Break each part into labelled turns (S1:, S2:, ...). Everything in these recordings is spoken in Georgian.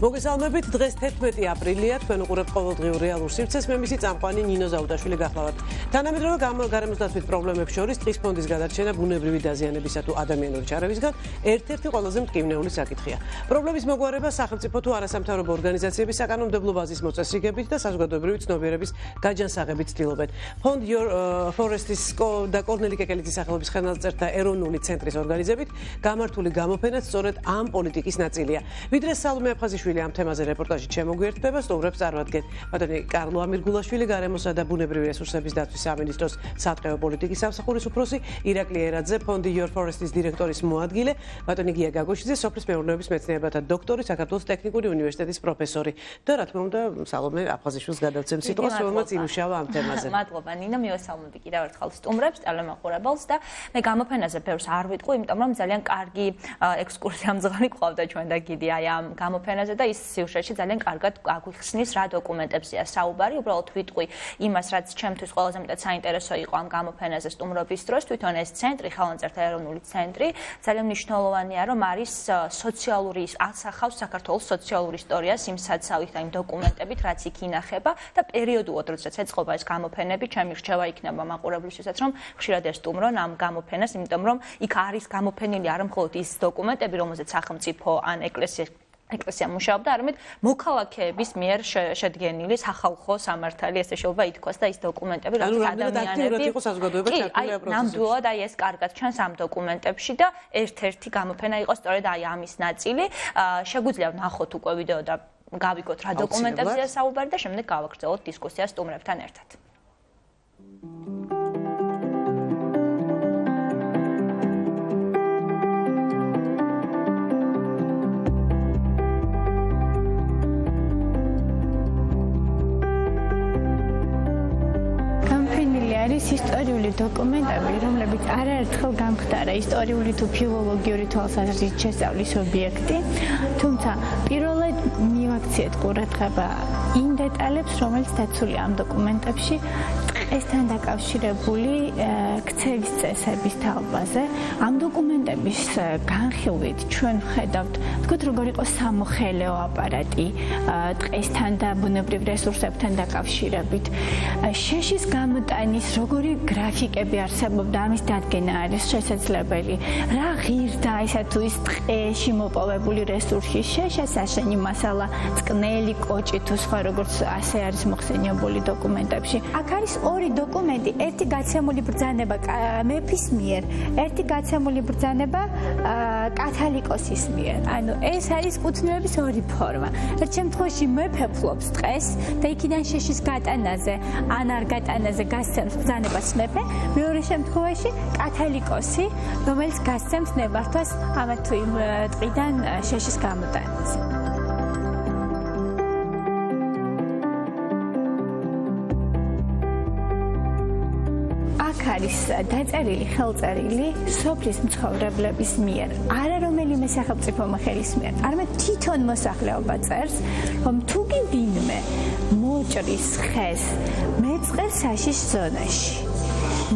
S1: მოგესალმებით, დღეს 11 აპრილია, თქვენ უყურებთ ყოველდღიურ რეალურ სივრცეს, მე მისი წამყვანი ნინო ზაუდაშვილი გახლავართ. თანამედროვე გარემოსდაცვით პრობლემებს შორის ტყის ფონდის გადარჩენა ბუნებრივი დაზიანებისა თუ ადამიანური ჩარევისგან ერთ-ერთი ყველაზე მტკივნეული საკითხია. პრობლემის მოგვარება სახელმწიფო თუ არასამთავრობო ორგანიზაციების საკანონმდებლო ბაზის მოწესრიგებით და საზოგადოებრივი ცნობიერების გაჯანსაღებით ცდილობენ. Fond Your Forests და კორნელი კეკელიძის სახელობის ხელნაწერთა ეროვნული ცენტრის ორგანიზებით გამართული გამოფენაც სწორედ ამ პოლიტიკის ნაწილია. ვიდრე სალომე აფხაზიშვილი ამ თემაზე რეპორტაჟით შემოგვიერთდება, სტუმრებს წარმოადგენთ ბატონი კარლო ამირგულაშვილი, გარემოსა და ბუნებრივი რესურსების დაცვის სამინისტროს სატყეო პოლიტიკის სამსახურის უფროსი, ირაკლი ერაძე, Fond Your Forests დირექტორის მოადგილე, ბატონი გია გაგოშიძე, სოფლის მეურნეობის მეცნიერებათა დოქტორი, საქართველოს ტექნიკური უნივერსიტეტის პროფესორი და რა თქმა უნდა, სალომე აფხაზიშვილს გადავცემ სიტყვას, რომელმაც იმუშავა ამ თემაზე.
S2: მადლობა ნინო, მივესალმები კიდევ ერთხელ სტუმრებს, ტელემაყურებელს და მე გამოფენაზე ბევრს არ ვიტყვი, იმიტომ რომ ძალიან კარგი ექსკურსია მძღოლი ყავდა ჩვენ და გიდი აი ამ გამოფენაზე და ის სიუჟეტში ძალიან კარგად აგვიხსნის რა დოკუმენტებზეა საუბარი. უბრალოდ ვიტყვი იმას, რაც ჩემთვის ყველაზე მეტად საინტერესო იყო ამ გამოფენაზე სტუმრობის დროს, თვითონ ეს ცენტრი, ხელნაწერთა ეროვნული ცენტრი, ძალიან მნიშვნელოვანია, რომ არის სოციალური, ასახავს საქართველოს სოციალურ ისტორიას იმ საცავით, იმ დოკუმენტებით, რაც იქ ინახება და პერიოდულად, როდესაც ეწყობა ეს გამოფენები, ჩემი რჩევა იქნება მაყურებლისთვისაც, რომ ხშირად ესტუმრონ ამ გამოფენას, იმიტომ რომ იქ არის გამოფენილი არა მხოლოდ ის დოკუმენტები, რომელზეც სახელმწიფო ან ეკლესია მუშაობდა, არამედ მოქალაქეების მიერ შედგენილი სახალხო სამართალი, ესე შეიძლება ითქვას და ის დოკუმენტები, რომელიც ადამიანები ნამდვილად აი ეს კარგად ჩანს ამ დოკუმენტებში და ერთ-ერთი გამოფენა იყო სწორედ აი ამის ნაწილი. შეგვიძლია ვნახოთ უკვე ვიდეო და გავიგოთ რა დოკუმენტებზეა საუბარი და შემდეგ გავაგრძელოთ დისკუსიას სტუმრებთან ერთად.
S3: არის ისტორიული დოკუმენტები, რომლებიც არაერთხელ გამხდარა ისტორიული თუ ფილოლოგიური თვალსაზრისით შესწავლის ობიექტი, თუმცა პირველად მივაქციეთ ყურადღება იმ დეტალებს, რომელიც დაცულია ამ დოკუმენტებში, ტყესთან დაკავშირებული ქცევის წესების თაობაზე. ამ დოკუმენტების განხილვით ჩვენ ვხედავთ, თქვით როგორ იყო სამოხელეო აპარატი ტყესთან და ბუნებრივ რესურსებთან დაკავშირებით. შეშის გამოტანის როგორი გრაფიკები არსებობდა, ამის დადგენა არის შესაძლებელი. რა ღირდა ისა თუ ის ტყეში მოპოვებული რესურსი, შეშასაშენი მასალა, წყნელი კოჭი თუ სხვა როგორც ასე არის მოხსენიებული დოკუმენტებში. აქ არის ორი დოკუმენტი, ერთი გაცემული ბრძანება მეფის მიერ, ერთი გაცემული ბრძანება კათალიკოსის მიერ. ანუ ეს არის კუთვნილების ორი ფორმა. ერთ შემთხვევაში მეფე ფლობს ტყეს და იქიდან შეშის გატანაზე ან არ გატანაზე გასცემს ბრძანებას მეფე, მეორე შემთხვევაში კათალიკოსი, რომელიც გასცემს ნებართვას ამა თუ იმ ტყიდან შეშის გამოტანაზე. არის დაწერილი ხელწერილი სოფლის მცხოვრებლების მიერ, არა რომელიმე სახელმწიფო მოხელის მიერ, არამედ თვითონ მოსახლეობა წერს, რომ თუ კი ვინმე მოჭრის ხეს მეწყეს საშიშ ზონაში,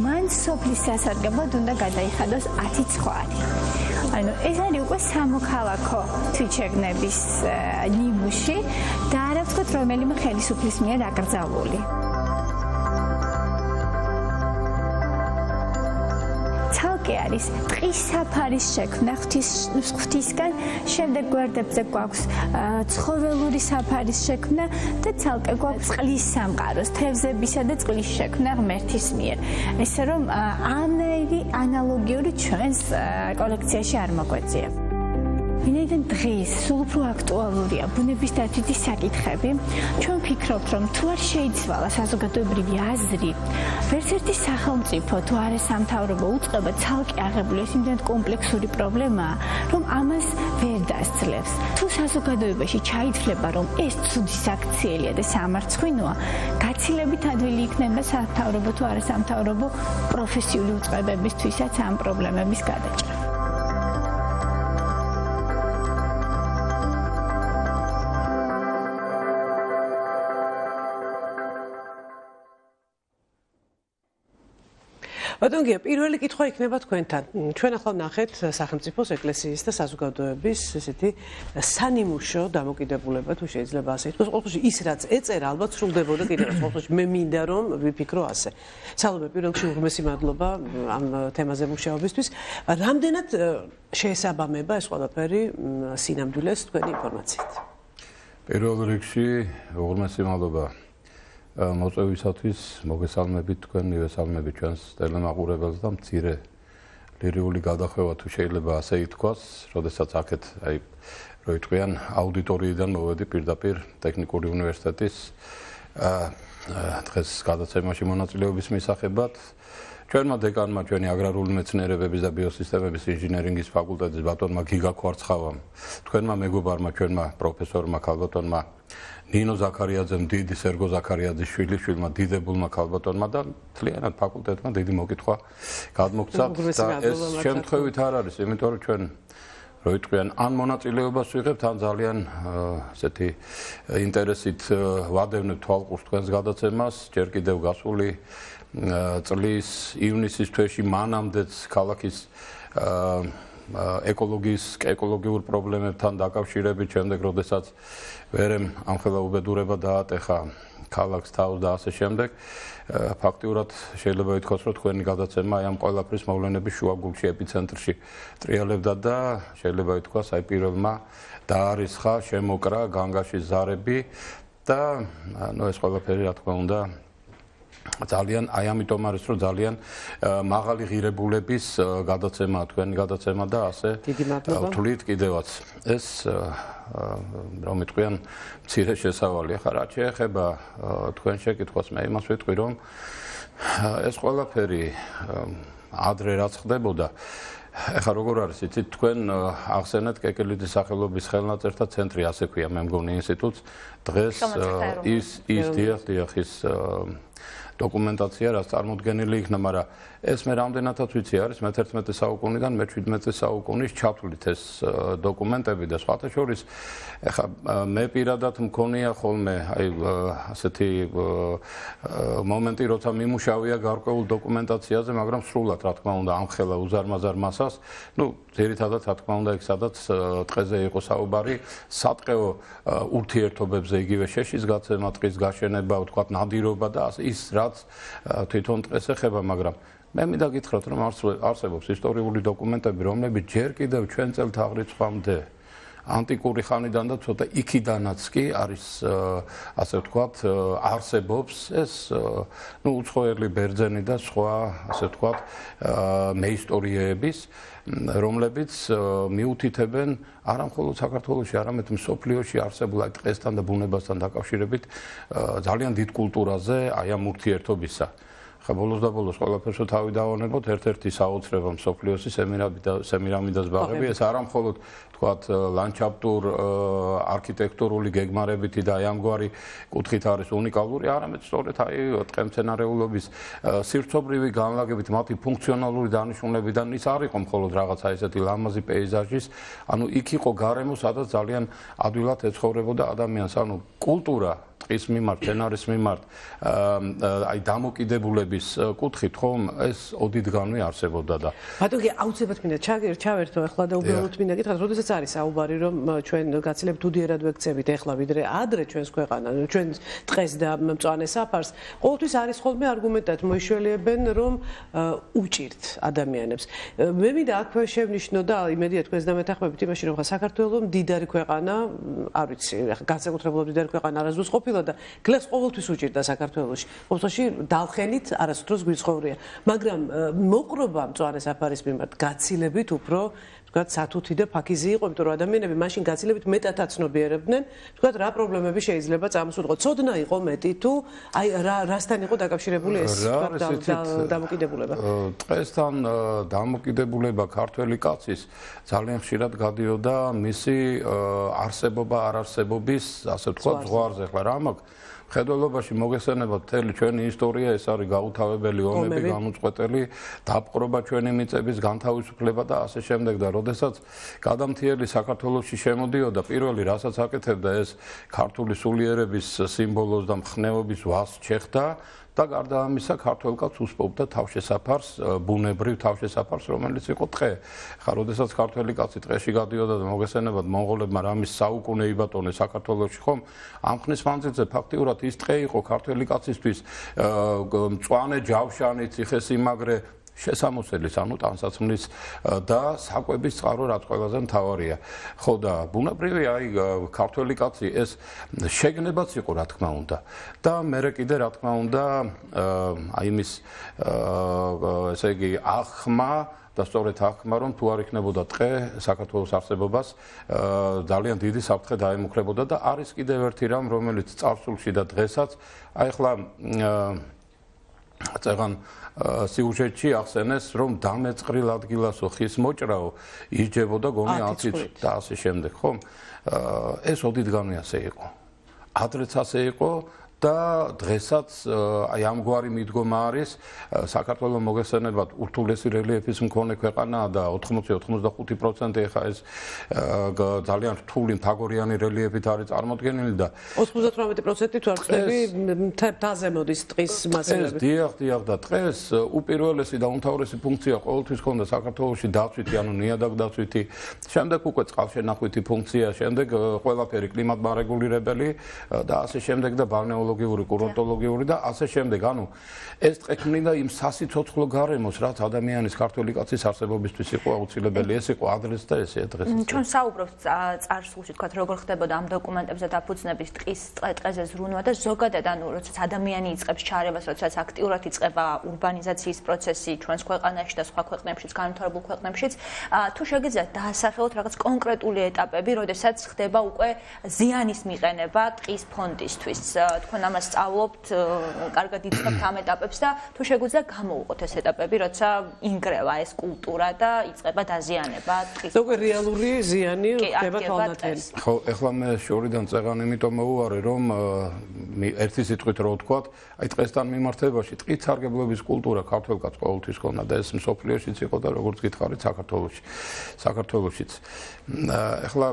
S3: მან სოფლის სასარგებლოდ უნდა გადაიხადოს 10 ცხვარი. ანუ ეს არის უკვე სამოქალაქო თვითშეგნების ნიმუში და არა ვთქვით რომელიმე ხელისუფლის მიერ აკრძალული. ცალკე არის ტყის საფარის შექმნა ღვთისგან, შემდეგ გვერდებზე გვაქვს ცხოველური საფარის შექმნა და ცალკე გვაქვს წყლის სამყაროს, თევზებისა და წყლის შექმნა ღმერთის მიერ. ესე რომ ამნაირი ანალოგიური ჩვენს კოლექციაში არ მოგვეწია. ვინაიდან დღეს სულ უფრო აქტუალურია ბუნების დაცვითი საკითხები, ჩვენ ვფიქრობთ, რომ თუ არ შეიცვალა საზოგადოებრივი აზრი, ვერც ერთი სახელმწიფო თუ არასამთავრობო უწყება ცალკე აღებული ეს იმდენად კომპლექსური პრობლემაა, რომ ამას ვერ დასძლევს. თუ საზოგადოებაში ჩაითვლება, რომ ეს ცუდი საქციელია და სამარცხვინოა, გაცილებით ადვილი იქნება სამთავრობო თუ არასამთავრობო პროფესიული უწყებებისთვისაც ამ პრობლემების გადაჭრა.
S1: ბატონ გია, პირველი კითხვა იქნება თქვენთან. ჩვენ ახლა ნახეთ სახელმწიფოს, ეკლესიის და საზოგადოების ესეთი სანიმუშო დამოკიდებულება, თუ შეიძლება ასე ითქვას. ყოველთვის ის რაც ეწერა, ალბათ სრულდებოდა კიდევაც. ყოველთვის მე მინდა რომ ვიფიქრო ასე. სალომე, პირველ რიგში უღრმესი მადლობა ამ თემაზე მუშაობისთვის. რამდენად შეესაბამება ეს ყველაფერი სინამდვილეს თქვენი ინფორმაციით?
S4: პირველ რიგში უღრმესი მადლობა მოწვევისათვის, მოგესალმებით თქვენ, მივესალმებით ჩვენს ტელემაყურებელს და მცირე ლირიული გადახვევა თუ შეიძლება ასე ითქვას, როდესაც აქეთ რო იტყვიან აუდიტორიიდან მოვედი პირდაპირ ტექნიკური უნივერსიტეტის დღეს გადაცემაში მონაწილეობის მისაღებად. ჩვენმა დეკანმა, ჩვენი აგრარული მეცნიერებების და ბიოსისტემების ინჟინერინგის ფაკულტეტის ბატონმა გიგა კვარცხავამ, თქვენმა მეგობარმა, ჩვენმა პროფესორმა ქალბატონმა ნინო ზაქარიაძემ, დიდი სერგო ზაქარიაძის შვილმა, დიდებულმა ქალბატონმა და მთლიანად ფაკულტეტმა დიდი მოკითხვა გადმოგცათ და ეს შემთხვევით არ არის, იმიტომ რომ ჩვენ რო იტყვიან ან მონაწილეობას ვიღებთ, ან ძალიან ესეთი ინტერესით ვადევნებთ თვალყურს თქვენს გადაცემას, ჯერ კიდევ გასული წლის ივნისის თვეში მანამდეც ქალაქის ეკოლოგიურ პრობლემებთან დაკავშირებით, შემდეგ როდესაც ვერემ ამხელა უბედურება დაატეხა ქალაქს თავს და ასე შემდეგ, ფაქტიურად შეიძლება ითქვას, რომ თქვენი გადაცემა ამ ყველაფრის მოვლენების შუაგულში, ეპიცენტრში ტრიალებდა და შეიძლება ითქვას, პირველმა დაარისხა, შემოკრა განგაში ზარები და ეს ყველაფერი რა თქმა უნდა ძალიან ამიტომ არის რომ ძალიან მაღალი ღირებულების გადაცემაა თქვენი გადაცემა და ასე ვთვლით კიდევაც ეს რომ იტყვიან მცირე შესავალი. ახლა რა შეეხება თქვენ შეკითხვას, მე იმას ვიტყვი რომ ეს ყველაფერი ადრე რაც ხდებოდა, ახლა როგორ არის იცით, თქვენ ახსენეთ კეკელიძის სახელობის ხელნაწერთა ცენტრი, ასე ქვია მე მგონი ინსტიტუტს, დღეს ის დიახ დოკუმენტაცია რაც წარმოდგენილი იქნა, მაგრამ ეს მე რამდენადაც ვიცი არის მე-11 საუკუნიდან მე-17 საუკუნის ჩათვლით ეს დოკუმენტები და სხვათა შორის ეხა მე პირადად მქონია ხოლმე ასეთი მომენტი, როცა მიმუშავია გარკვეულ დოკუმენტაციაზე, მაგრამ სრულად რა თქმა უნდა ამხელა უზარმაზარ მასას, ძირითადად რა თქმა უნდა იქ სადაც ტყეზე იყო საუბარი, სატყეო ურთიერთობებზე, იგივე შეშის გაცემა, ტყის გაშენება, ვთქვათ ნადირობა და ის რაც თვითონ ტყეს ეხება, მაგრამ მე მინდა გითხრათ, რომ არსებობს ისტორიული დოკუმენტები, რომლებიც ჯერ კიდევ ჩვენ წელთაღრიცხვამდე ანტიკური ხანიდან და ცოტა იქიდანაც კი არის, ასე ვთქვათ, არსებობს ეს უცხოელი ბერძენი და სხვა, ასე ვთქვათ, მეისტორიეების, რომლებიც მიუთითებენ არა მხოლოდ საქართველოში, არამედ მსოფლიოში არსებულ ტყესთან და ბუნებასთან დაკავშირებით ძალიან დიდ კულტურაზე ამ ურთიერთობისა. ხა ბოლოს და ბოლოს ყველაფერს თავი დავანებოთ, ერთ-ერთი საოცრება მსოფლიოსი სემირამიდას ბაღები, ეს არა მხოლოდ თქვათ ლანდშაფტურ არქიტექტურული გეგმარებითი და ამგვარი კუთხით არის უნიკალური, არამედ სწორედ ტყემცენარეულობის სივრცობრივი განლაგებით, მათი ფუნქციონალური დანიშნულებიდან ის არ იყო მხოლოდ რაღაცა ესეთი ლამაზი პეიზაჟის, იქ იყო გარემო, სადაც ძალიან ადვილად ეცხოვრებოდა ადამიანს, კულტურა ტყის მიმართ, მცენარის მიმართ, დამოკიდებულების კუთხით ხომ ეს ოდითგანვე არსებობდა და
S1: ბატონო, აუცილებლად მინდა ჩავერთო ახლა და უბრალოდ მინდა გითხრათ, როდესაც არის საუბარი, რომ ჩვენ გაცილებთ უდიერად ვექცევით ახლა ვიდრე ადრე ჩვენს ქვეყანა, ჩვენ ტყეს და მწვანე საფარს, ყოველთვის არის ხოლმე არგუმენტად მოიშველიებენ, რომ უჭირთ ადამიანებს. მე მინდა აქვე შევნიშნო და იმედია თქვენს დამეთანხმებით იმაში, რომ საქართველო მდიდარი ქვეყანა, არ ვიცი, განსაკუთრებულად მდიდარი ქვეყანა არასდროს ყოფილა და გლეხს ყოველთვის უჭირდა საქართველოში. ყოველთვის დალხენით არასდროს გვიცხოვრია, მაგრამ მოყრობა მწვანე საფარის მიმართ გაცილებით უფრო ვთქვათ, სათუთი და ფაქიზი იყო, იმიტომ რომ ადამიანები მაშინ გაცილებით მეტად აცნობიერებდნენ, ვთქვათ, რა პრობლემები შეიძლება წამოსულიყო. ცოდნა იყო მეტი თუ რასთან იყო დაკავშირებული ეს დამოკიდებულება.
S4: ტყესთან დამოკიდებულება ქართველი კაცის ძალიან ხშირად გადიოდა მისი არსებობა არარსებობის, ასე ვთქვათ, ზღვარზე. ახლა რა მაქვს მხედველობაში მოგესწრებათ მთელი ჩვენი ისტორია, ეს არის გაუთავებელი ომები, განუწყვეტელი დაპყრობა ჩვენი მიწების, განთავისუფლება და ასე შემდეგ და როდესაც გადამთიელი საქართველოში შემოდიოდა, პირველი რასაც აკეთებდა ეს ქართული სულიერების სიმბოლოს და მხნეობის ვას ჩეხდა და გარდა ამისა ქართველ კაცს უსპობდა თავშესაფარს, ბუნებრივ თავშესაფარს, რომელიც იყო ტყე. ხა, როდესაც ქართველი კაცი ტყეში გადიოდა და მოგესალმებათ მონღოლებმა რამის საუკუნე იბატონეს საქართველოში, ხომ? ამ ხნის მანძილზე ფაქტიურად ის ტყე იყო ქართველი კაცისთვის მწვანე ჯავშანი, ციხესიმაგრე შესამოსელის, ანუ ტანსაცმლის და საკვების წყარო, რაც ყველაზე მთავარია. ხო და ბუნებრივი აი ქართველი კაცი ეს შეგნებაც იყო, რა თქმა უნდა. და მერე კიდე რა თქმა უნდა აი იმის ესე იგი ახმა და სწორედ ახმა რომ თუ არ იქნებოდა ტყე საქართველოს არსებობას ძალიან დიდი საფრთხე დაემუქრებოდა და არის კიდევ ერთი რამ, რომელიც წარსულში და დღესაც აი ახლა წეგან სიუჟეტში ახსენეს, რომ დამეწყრილ ადგილასო ხის მოჭრაო ისჯებოდა გონი 10 წუთი და ასე შემდეგ, ხომ? ეს ოდითგანვე ასე იყო. ადრეც ასე იყო და დღესაც აი ამგვარი მიდგომა არის საქართველოს მოგესალმებათ ურთულესი რელიეფის მქონე ქვეყანაა და 80-85% ეხა ეს ძალიან რთული მთაგორიანი რელიეფით არის წარმოდგენილი და
S1: 98% თუ არ ვწდები მთაზე მოდის ტყის მასალები.
S4: დიახ და ტყეს უპირველესი და უმთავრესი ფუნქცია ყოველთვის ჰქონდა საქართველოში დაცვითი, ანუ ნიადაგ დაცვითი, შემდეგ უკვე წყალშენახვითი ფუნქცია, შემდეგ ყველაფერი კლიმატმარეგულირებელი და ასე შემდეგ და ბალნეოლოგიური, კურორტოლოგიური და ასე შემდეგ. ანუ ეს ტყე ქმნიდა იმ სასიცოცხლო გარემოს, რაც ადამიანის ქართველი კაცის არსებობისთვის იყო აუცილებელი. ეს იყო ადრეც და ესეა დღესაც.
S2: ჩვენ საუბრობთ წარსულში, თქვათ, როგორ ხდებოდა ამ დოკუმენტებზე დაფუძნების ტყის ტყეზე ზრუნვა და ზოგადად, ანუ როდესაც ადამიანი იწყებს ჩარევას, როდესაც აქტიურად იწყება ურბანიზაციის პროცესი ჩვენს ქვეყანაში და სხვა ქვეყნებშიც, განვითარებულ ქვეყნებშიც, თუ შეგიძლიათ დაასახელოთ რაღაც კონკრეტული ეტაპები, როდესაც ხდება უკვე ზიანის მიყენება ტყის ფონდისთვის. თქვენ ამას სწავლობთ, კარგად იცნობთ ამ ეტაპებს და თუ შეგვიძლია გამოვუყოთ ეს ეტაპები, როცა ინგრევა ეს კულტურა და იწყება დაზიანება ტყის.
S1: ზოგადად რეალური ზიანი ხდება თვალნათელი.
S4: ხო, ეხლა მე შორიდან წეგან იმიტომ მოუვარე, რომ ერთი სიტყვით რო ვთქვათ, აი ტყესთან მიმართებაში ტყით სარგებლობის კულტურა ქართველ კაცს ყოველთვის ჰქონდა და ეს მსოფლიოშიც იყო და როგორც გითხარით საქართველოშიც. ეხლა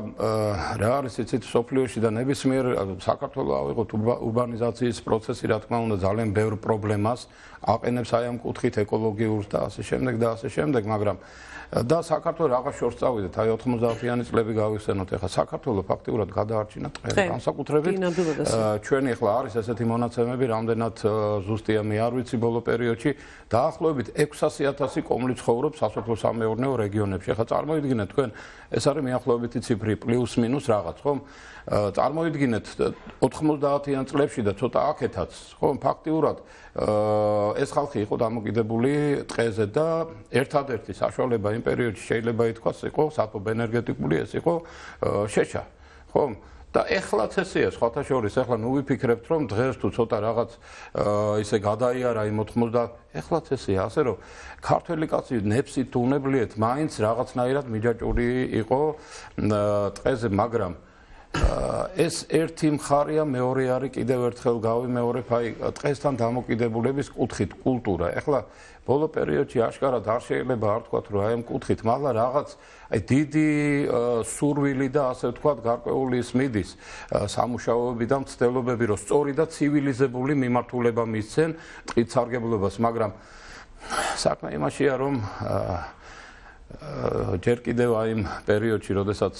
S4: რა არის იცით მსოფლიოში და ნებისმიერ საქართველოს ავიღოთ ურბანიზაციის პროცესი, რა თქმა უნდა, ძალიან ბევრ პრობლემას აყენებს აი ამ კუთხით ეკოლოგიურს და ასე შემდეგ, მაგრამ და საქართველოს რაღაც შორს წავიდეთ, აი 90-იანი წლები გავიხსენოთ, ეხლა საქართველოს ფაქტიურად გადაარჩინა ტყე. განსაკუთრებით ჩვენი ეხლა არის ესეთი მონაცემები, რამდენად ზუსტია მე არ ვიცი ბოლო პერიოდში, დაახლოებით 600,000 კომლი ცხოვრობს სასოფლო-სამეურნეო რეგიონებში. ეხლა წარმოიდგინეთ თქვენ, ეს არის მიახლოებითი ციფრი, პლუს მინუს რაღაც, ხომ? წარმოიდგინეთ 90-იან წლებში და ცოტა აქეთაც, ხომ, ფაქტიურად ეს ხალხი იყო დამოკიდებული ტყეზე და ერთადერთი საშუალება იმ პერიოდში შეიძლება ითქვას იყო სათბობ ენერგეტიკული, ეს იყო შეშა, ხომ? და ეხლაც ესეა, სხვათა შორის, ეხლა ნუ ვიფიქრებთ, რომ დღეს თუ ცოტა რაღაც ისე გადაიარა იმ 90, ეხლაც ესეა, ასე რომ ქართველი კაცი ნებსით თუ უნებლიეთ, მაინც რაღაცნაირად მიჯაჭვური იყო ტყეზე, მაგრამ ეს ერთი მხარეა, მეორე არის კიდევ ერთხელ გავიმეორებ, აი ტყესთან დამოკიდებულების კუთხით კულტურა. ეხლა ბოლო პერიოდში აშკარად არ შეიძლება არ თქვათ, რომ აი ამ კუთხით, მაგრამ რაღაც აი დიდი სურვილი და ასე ვთქვათ, გარკვეული სმიდის სამუშაოები და მცდელობები, რომ სწორი და ცივილიზებული მიმართულება მისცენ ტყით სარგებლობას, მაგრამ საქმე იმაშია, რომ ჯერ კიდევ აი იმ პერიოდში, როდესაც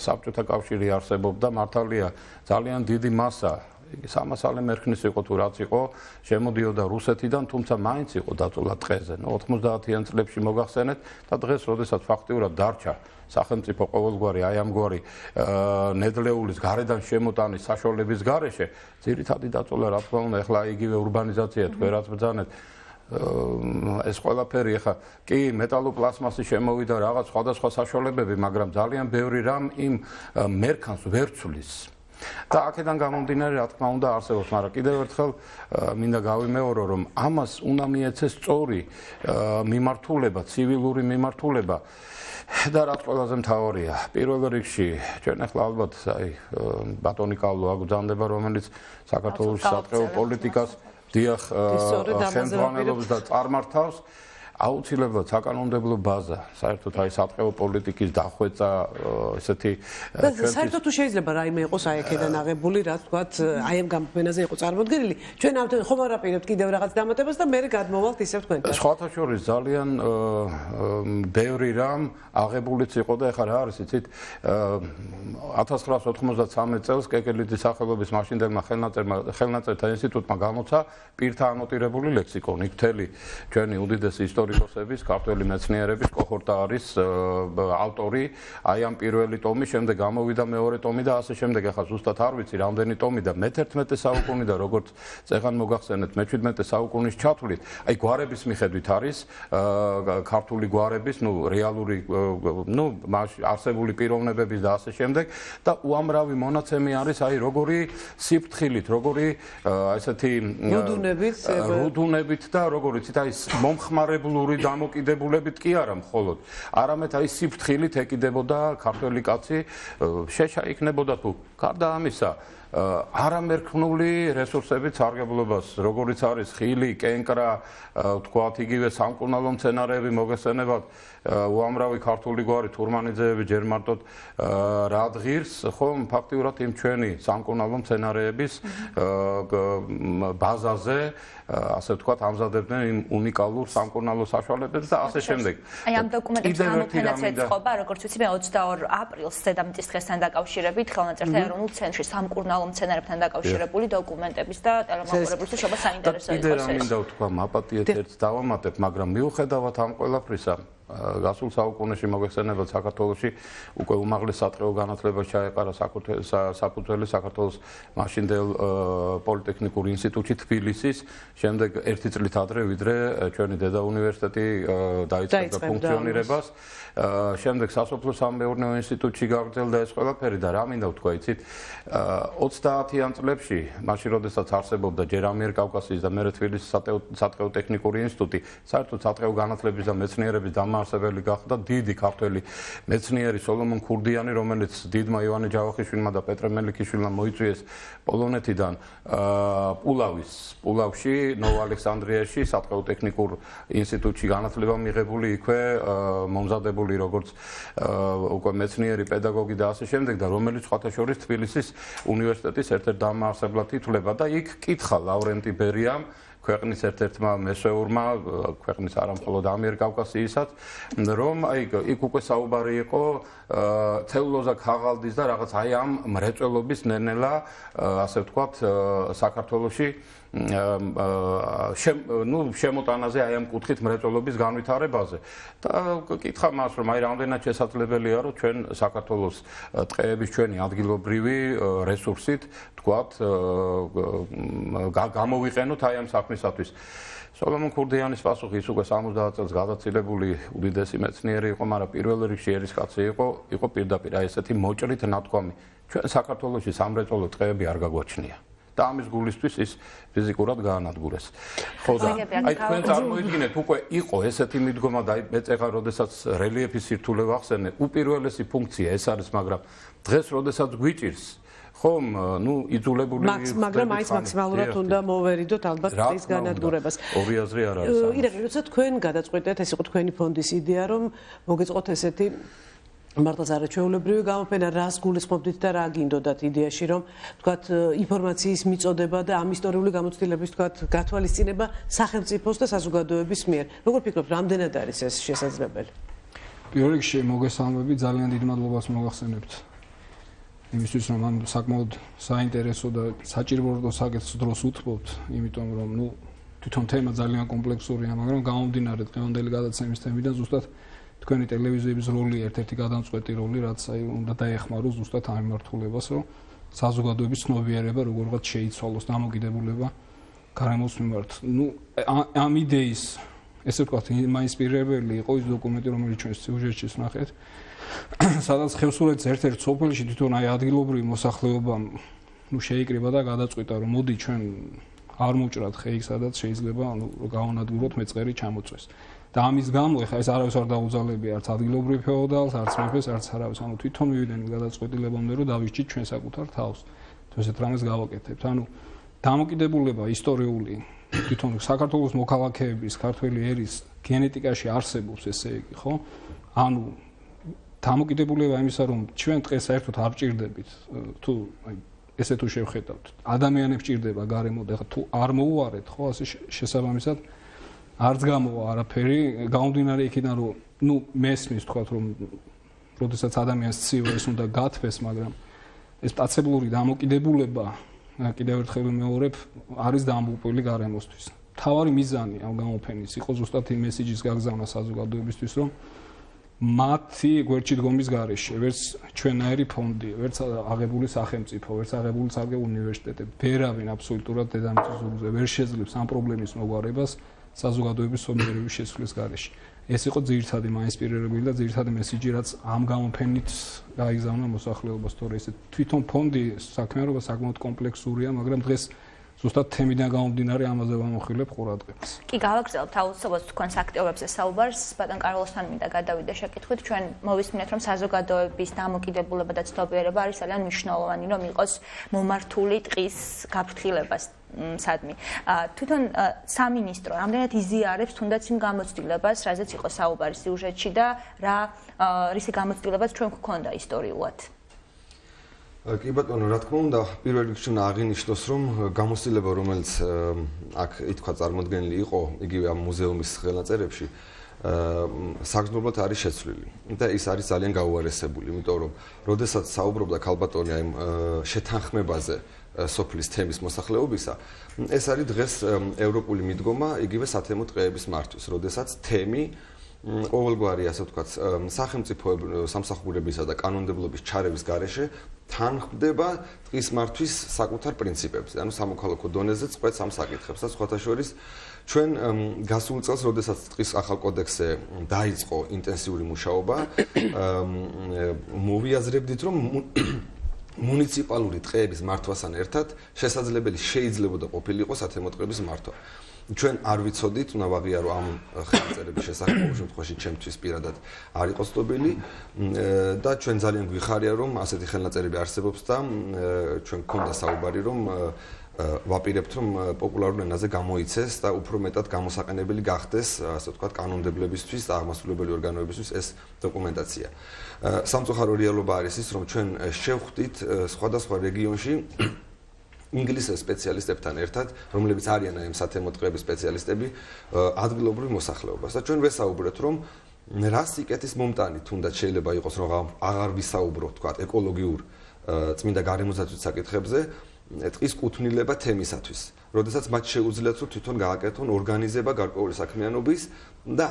S4: საბჭოთა კავშირი არსებობდა, მართალია ძალიან დიდი მასა, 300 მერქნის იყო თუ რაც იყო, შემოდიოდა რუსეთიდან, თუმცა მაინც იყო დაწოლა ტყეზე. 90-იან წლებში მოგახსენეთ და დღეს, როდესაც ფაქტიურად დარჩა სახელმწიფო ყოველგვარი აი ამგვარი ნედლეულის გარედან შემოტანის საშუალების გარეშე, ძირითადი დაწოლა რა თქმა უნდა, ეხლა იგივე ურბანიზაცია თქვენ რაც ბრძანეთ, ეს ყველაფერი ეხა კი მეტალოპლასმასი შემოვიდა რაღაც სხვადასხვა საშუალებები, მაგრამ ძალიან ბევრი რამ იმ მერქანს ვერ ცვლის. და აქედან გამომდინარე, რა თქმა უნდა, არსებობს, მაგრამ კიდევ ერთხელ მინდა გავიმეორო, რომ ამას უნდა მიეცეს სწორი მიმართულება, ცივილური მიმართულება. და რაც ყველაზე მთავარია, პირველ რიგში, ჩვენ ახლა ალბათ აი ბატონი კავლო აგზანდება, რომელიც საქართველოს სატყეო პოლიტიკას დიახ ხელმძღვანელობს და წარმართავს. აუცილებლად საკანონმდებლო ბაზა, საერთოდ აი სატყეო პოლიტიკის დახვეწა, ესეთი
S1: საერთოდ თუ შეიძლება რაიმე იყოს აი აქედან აღებული, რაც ვთქვათ, აი ამ გამოფენაზე იყო წარმოდგენილი. ჩვენ ამიტომ ხომ არ აპირებთ კიდევ რაღაც დამატებას და მე გადმოვალთ ისევ თქვენთან.
S4: სხვათა შორის ძალიან ბევრი რამ აღებულიც იყო და ეხლა რა არის იცით 1993 წელს კეკელიძის სახელობის მაშინდელმა ხელნაწერთა ინსტიტუტმა გამოცა პირთა ანოტირებული ლექსიკონი. მთელი ჩვენი უდიდესი ისტორიკოსების, ქართველი მეცნიერების კოჰორტა არის ავტორი. აი ამ პირველი ტომი, შემდეგ გამოვიდა მეორე ტომი და ასე შემდეგ. ეხლა ზუსტად არ ვიცი რამდენი ტომი და მე-11 საუკუნე და როგორც წეღან მოგახსენეთ მე-17 საუკუნის ჩათვლით, აი გვარების მიხედვით არის ქართული გვარების, რეალური არსებული პიროვნებების და ასე შემდეგ და უამრავი მონაცემი არის აი როგორი სიფრთხილით, როგორი ესეთი რუდუნებით და როგორიც აი მომხმარებლური დამოკიდებულებით კი არა მხოლოდ, არამედ აი სიფრთხილით ეკიდებოდა ქართველი კაცი, შეშა იქნებოდა თუ გარდა ამისა არამერქნული რესურსებით სარგებლობას, როგორც არის ხილი, კენკრა, თქვათ იგივე სამკურნალო მცენარეები მოგესწენებათ, უამრავი ქართული გვარი თურმანიძეები ჯერ მარტოდ რადღირს, ხომ ფაქტიურად იმ ჩვენი სამკურნალო მცენარეების ბაზაზე, ასე ვთქვათ, ამზადებდნენ იმ უნიკალურ სამკურნალო საშუალებებს და ასე შემდეგ.
S2: აი ამ დოკუმენტების გამოფენაც ეწყობა, როგორც ვიცი, მე 22 აპრილს დედამიწის დღესთან დაკავშირებით ხელნაწერთა ეროვნულ ცენტრში სამკურნალო მცენარეებთან დაკავშირებული დოკუმენტების და ტელემოყურებლის შეობა საინტერესო იყო.
S4: კიდე რა მინდა ვთქვა, მაპატიეთ ერთს დავამატებ, მაგრამ მიუხედავად ამ ყველაფრისა, გასულ საუკუნეში მოგეხსენებათ საქართველოში უკვე უმაღლეს სატყეო განათლებას ჩაეყარა საფუძველი საქართველოს მაშინდელ პოლიტექნიკურ ინსტიტუტში თბილისის, შემდეგ ერთი წლით ადრე ვიდრე ჩვენი დედა უნივერსიტეტი დაიწყებდა ფუნქციონირებას, შემდეგ სასოფლო-სამეურნეო ინსტიტუტში გაგრძელდა ეს ყველაფერი და რა მინდა ვთქვა, იცით, 30-იან წლებში, მაშინ როდესაც არსებობდა ჯერ ამიერკავკასიის და მერე თბილისის სატყეო ტექნიკური ინსტიტუტი, საერთოდ სატყეო განათლების და მეცნიერების დამაარსებელი გახდა დიდი ქართველი მეცნიერი სოლომონ ქურდიანი, რომელიც დიდმა ივანე ჯავახიშვილმა და პეტრე მელიქიშვილმა მოიწვიეს პოლონეთიდან პულავში, ნოვო-ალექსანდრიაში, სატყეო ტექნიკურ ინსტიტუტში განათლება მიღებული, იქვე მომზადებული როგორც უკვე მეცნიერი პედაგოგი და ასე შემდეგ და რომელიც სხვათა შორის თბილისის უნივერსიტეტის ერთ-ერთ დამაარსებლად ითვლება და იქ კითხა ლავრენტი ბერიამ ქვეყნის ერთ-ერთმა მესვეურმა, ქვეყნის არა მხოლოდ ამიერკავკასიისაც, რომ აი იქ უკვე საუბარი იყო ცელულოზა ქაღალდის და რაღაც აი ამ მრეწველობის ნელ-ნელა, ასე ვთქვათ, საქართველოში შემოტანაზე აი ამ კუთხით მრეწველობის განვითარებაზე და კითხა მას რომ აი რამდენად შესაძლებელია რომ ჩვენ საქართველოს ტყეების ჩვენი ადგილობრივი რესურსით თქვათ გამოვიყენოთ აი ამ საქმისათვის. სოლომონ ქურდიანის პასუხი ის უკვე 70 წელს გადაცილებული უდიდესი მეცნიერი იყო, მაგრამ პირველ რიგში ერისკაცი იყო პირდაპირ აი ესეთი მოჭრით ნათქვამი. ჩვენ საქართველოში სამრეწველო ტყეები არ გაგვაჩნია. და ამის გულისთვის ის ფიზიკურად გაანადგურეს. ხო და აი თქვენ წარმოიდგინეთ უკვე იყო ესეთი მიდგომა და აი მე წეღარ როდესაც რელიეფის სირთულე ვახსენე, უპირველესი ფუნქცია ეს არის, მაგრამ დღეს როდესაც გვიჭირს ხომ, იძულებული
S1: მაგრამ აიც მაქსიმალურად უნდა მოვერიდოთ ალბათ ის განადგურებას.
S4: ორი აზრი არ არის.
S1: ირაკლი, როცა თქვენ გადაწყვეტეთ, ეს იყო თქვენი ფონდის იდეა, რომ მოგეწყოთ ესეთი მართლაც არაჩვეულებრივი გამოფენა, რას გულისხმობდით და რა გინდოდათ იდეაში, რომ თქვათ ინფორმაციის მიწოდება და ამ ისტორიული გამოცდილების თქვათ გათვალისწინება სახელმწიფოს და საზოგადოების მიერ. როგორ ფიქრობთ, რამდენად არის ეს შესაძლებელი?
S5: პირველ რიგში მოგესალმები, ძალიან დიდ მადლობას მოგახსენებთ. იმისთვის რომ ამ საკმაოდ საინტერესო და საჭირო საკითხს დროს უთმობთ, იმიტომ რომ თვითონ თემა ძალიან კომპლექსურია, მაგრამ გამომდინარე დღევანდელი გადაცემის თემიდან ზუსტად თქვენი ტელევიზიების როლი ერთ-ერთი გადამწყვეტი როლი, რაც აი უნდა დაეხმაროს ზუსტად ამ მიმართულებას, რომ საზოგადოების ცნობიერება როგორღაც შეიცვალოს დამოკიდებულება გარემოს მიმართ. ამ იდეის ესე ვთქვათ, მაინსპირებელი იყო ის დოკუმენტი, რომელიც ჩვენ სიუჟეტში ვნახეთ, სადაც ხევსურეთის ერთ-ერთ სოფელში თვითონ აი ადგილობრივი მოსახლეობამ შეიკრიბა და გადაწყვიტა, რომ მოდი ჩვენ არ მოვჭრათ ხეიქ, სადაც შეიძლება გავანადგუროთ მეწყერი ჩამოწვეს. და ამის გამო ეხლა ეს არავის არ დაუძალებია არც ადგილობრივ ფეოდალს, არც მეფეს, არც არავის. თვითონ მივიდნენ გადაწყვეტილებამდე, რომ დავიჭით ჩვენ საკუთარ თავს. თუ ესეთ რამეს გავაკეთებთ. დამოკიდებულება ისტორიული თვითონ საქართველოს მოქალაქეების ქართველი ერის გენეტიკაში არსებობს ესე იგი, ხო? ანუ დამოკიდებულება იმისა, რომ ჩვენ დღეს საერთოდ არ ჭირდებით, თუ ესე თუ შევხედავთ, ადამიანებს ჭირდება გარემოდე, თუ არ მოუარეთ, ხო, ასე შესაბამისად არც გამოვა არაფერი, გამომდინარე იქიდან, რომ მესმის თქვათ, რომ როდესაც ადამიანს ცივა ეს უნდა გათბეს, მაგრამ ეს მტაცებლური დამოკიდებულება კიდევ ერთხელ ვიმეორებ, არის დამოუკიდებელი გარემოსთვის. თავარი მიზანი ამ გამოფენის იყო ზუსტად იმ მესიჯის გაგზავნა საზოგადოებისთვის, რომ მათი გვერდში დგომის გარეშე, ვერც ჩვენაერი ფონდი, ვერც აღებული სახელმწიფო, ვერც აღებული სარგებლო უნივერსიტეტები, ვერავინ აბსოლუტურად დედამიწის ზურგზე ვერ შეძლებს ამ პრობლემის მოგვარებას საზოგადოების სოლიდარობის შესრულების გარეშე. ეს იყო ძირითადი მაინსპირირებელი და ძირითადი მესიჯი, რაც ამ გამოფენით გაიგზავნა მოსახლეობას, თორე ესე თვითონ ფონდი საქმიანობა საკმაოდ კომპლექსურია, მაგრამ დღეს ზუსტად თემიდან გამომდინარე ამაზე ვამოხილებ ყურადღებას.
S2: კი, გავაგრძელებთ აუცილებლად თქვენს აქტივობებზე საუბარს. ბატონ კარლოსთან მინდა გადავიდე შეკითხვით. ჩვენ მოვისმინეთ, რომ საზოგადოების დამოკიდებულება და ცნობიერება არის ძალიან მნიშვნელოვანი, რომ იყოს მომართული ტყის გაფრთხილებას სადმი. თვითონ სამინისტრო რამდენად იზიარებს თუნდაც იმ გამოცდილებას, რაზეც იყო საუბარი სიუჟეტში და რისი გამოცდილებაც ჩვენ გვქონდა ისტორიულად.
S6: კი ბატონო, რა თქმა უნდა, პირველ რიგში უნდა აღინიშნოს, რომ გამოცდილება, რომელიც აქ ითქვა წარმოდგენილი იყო, იგივე ამ მუზეუმის ხელნაწერებში, საგრძნობლად არის შეცვლილი და ის არის ძალიან გაუარესებული, იმიტომ რომ როდესაც საუბრობდა ქალბატონი ამ შეთანხმებაზე სოფლის თემის მოსახლეობისა, ეს არის დღეს ევროპული მიდგომა იგივე სათემო ტყეების მართვის, როდესაც თემი ყოველგვარი, ასე ვთქვათ, სახელმწიფო სამსახურებისა და კანონმდებლობის ჩარევის გარეშე თანხმდება ტყის მართვის საკუთარ პრინციპებზე, ანუ სამოქალაქო დონეზე წყვეტს ამ საკითხებს და სხვათა შორის ჩვენ გასულ წელს, როდესაც ტყის ახალ კოდექსზე დაიწყო ინტენსიური მუშაობა, მოვიაზრებდით, რომ მუნიციპალური ტყეების მართვასთან ერთად შესაძლებელი შეიძლებოდა ყოფილიყო სათემო ტყეების მართვა. ჩვენ არ ვიცოდით, უნდა ვაღიარო ამ ხელნაწერების შესახებ, ყოველ შემთხვევაში ჩემთვის პირადად არ იყო ცნობილი და ჩვენ ძალიან გვიხარია, რომ ასეთი ხელნაწერები არსებობს და ჩვენ გქონდა საუბარი, რომ ვაპირებთ, რომ პოპულარულ ენაზე გამოიცეს და უფრო მეტად გამოსაყენებელი გახდეს, ასე ვთქვათ, კანონმდებლებისთვის და აღმასრულებელი ორგანოებისთვის ეს დოკუმენტაცია. სამწუხარო რეალობა არის ის, რომ ჩვენ შევხვდით სხვადასხვა რეგიონში ინგლისის სპეციალისტებთან ერთად, რომლებიც არიან ამ სათემო ტყეების სპეციალისტები, ადგილობრივ მოსახლეობას. და ჩვენ ვესაუბრეთ, რომ რა სიკეთის მომტანი თუნდაც შეიძლება იყოს, რომ აღარ ვისაუბროთ, თქვათ, ეკოლოგიურ წმინდა გარემოსდაცვის საკითხებზე, ტყის კუთვნილება თემისათვის. როდესაც მათ შეუძლიათ, რომ თვითონ გააკეთონ ორგანიზება გარკვეული საქმიანობის და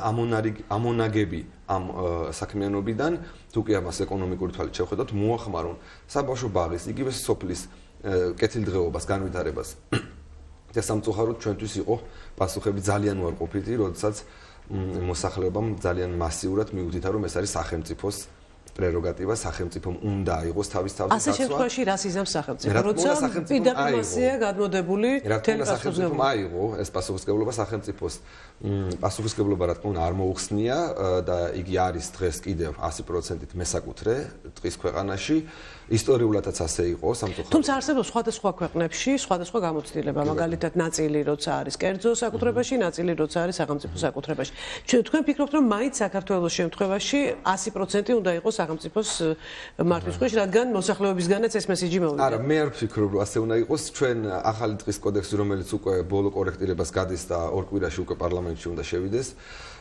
S6: ამონაგები ამ საქმიანობიდან, თუ კი ამას ეკონომიკური თვალით შევხედოთ, მოახმარონ საბავშვო ბაღის, იგივე სოფლის კეთილდღეობას, განვითარებას. და სამწუხაროდ ჩვენთვის იყო პასუხები ძალიან უარყოფითი, როდესაც მოსახლეობამ ძალიან მასიურად მიუთითა, რომ ეს არის სახელმწიფოს პრეროგატივა, სახელმწიფომ უნდა აიღოს თავის-თავის
S1: ასე შემთხვევაში რას იზამს სახელმწიფო? როცა პირდაპირია გადმოდებული
S6: თემ სახელმწიფომ აიღო ეს პასუხისმგებლობა სახელმწიფოს პასუხისმგებლობა რა თქმა უნდა არ მოუხსნია და იგი არის დღეს კიდევ 100%-ით მესაკუთრე ტყის ქვეყანაში. ისტორიულადაც ასე იყო სამწუხაროდ.
S1: თუმცა არსებობს სხვადასხვა ქვეყნებში სხვადასხვა გამოცდილება, მაგალითად ნაწილი როცა არის კერძო საკუთრებაში, ნაწილი როცა არის სახელმწიფო საკუთრებაში. თქვენ ფიქრობთ, რომ მაინც საქართველოს შემთხვევაში 100% უნდა იყოს სახელმწიფოს მართვის ქვეშ, რადგან მოსახლეობისგანაც ეს მესიჯი მოვიდა.
S6: არა, მე არ ვფიქრობ, რომ ასე უნდა იყოს. ჩვენ ახალი ტყის კოდექსი, რომელიც უკვე ბოლო კორექტირებას გადის და ორ კვირაში უკვე პარლამენტში უნდა შევიდეს,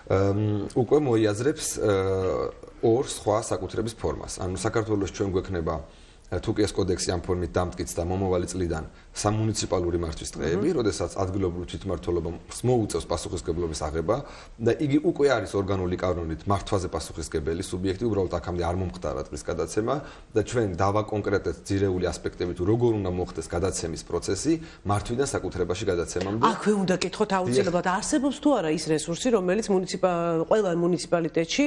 S6: უკვე მოიაზრებს ორ სხვა საკუთრების ფორმას. ანუ საქართველოს ჩვენ გვექნება თუ კი ეს კოდექსი ამ ფორმით დამტკიც და მომავალი წლიდან სამუნიციპალური მართვის ტყეები, როდესაც ადგილობრივ თვითმმართველობამ მოუწევს პასუხისმგებლობის აღება და იგი უკვე არის ორგანული კანონით მართვაზე პასუხისმგებელი სუბიექტი, უბრალოდ აქამდე არ მომხდარა ტყის გადაცემა და ჩვენ დავაკონკრეტეთ ძირეული ასპექტები თუ როგორ უნდა მოხდეს გადაცემის პროცესი მართვიდან საკუთრებაში გადაცემამდე.
S1: აქვე უნდა კითხოთ აუცილებლად, არსებობს თუ არა ის რესურსი, რომელიც ყველა მუნიციპალიტეტში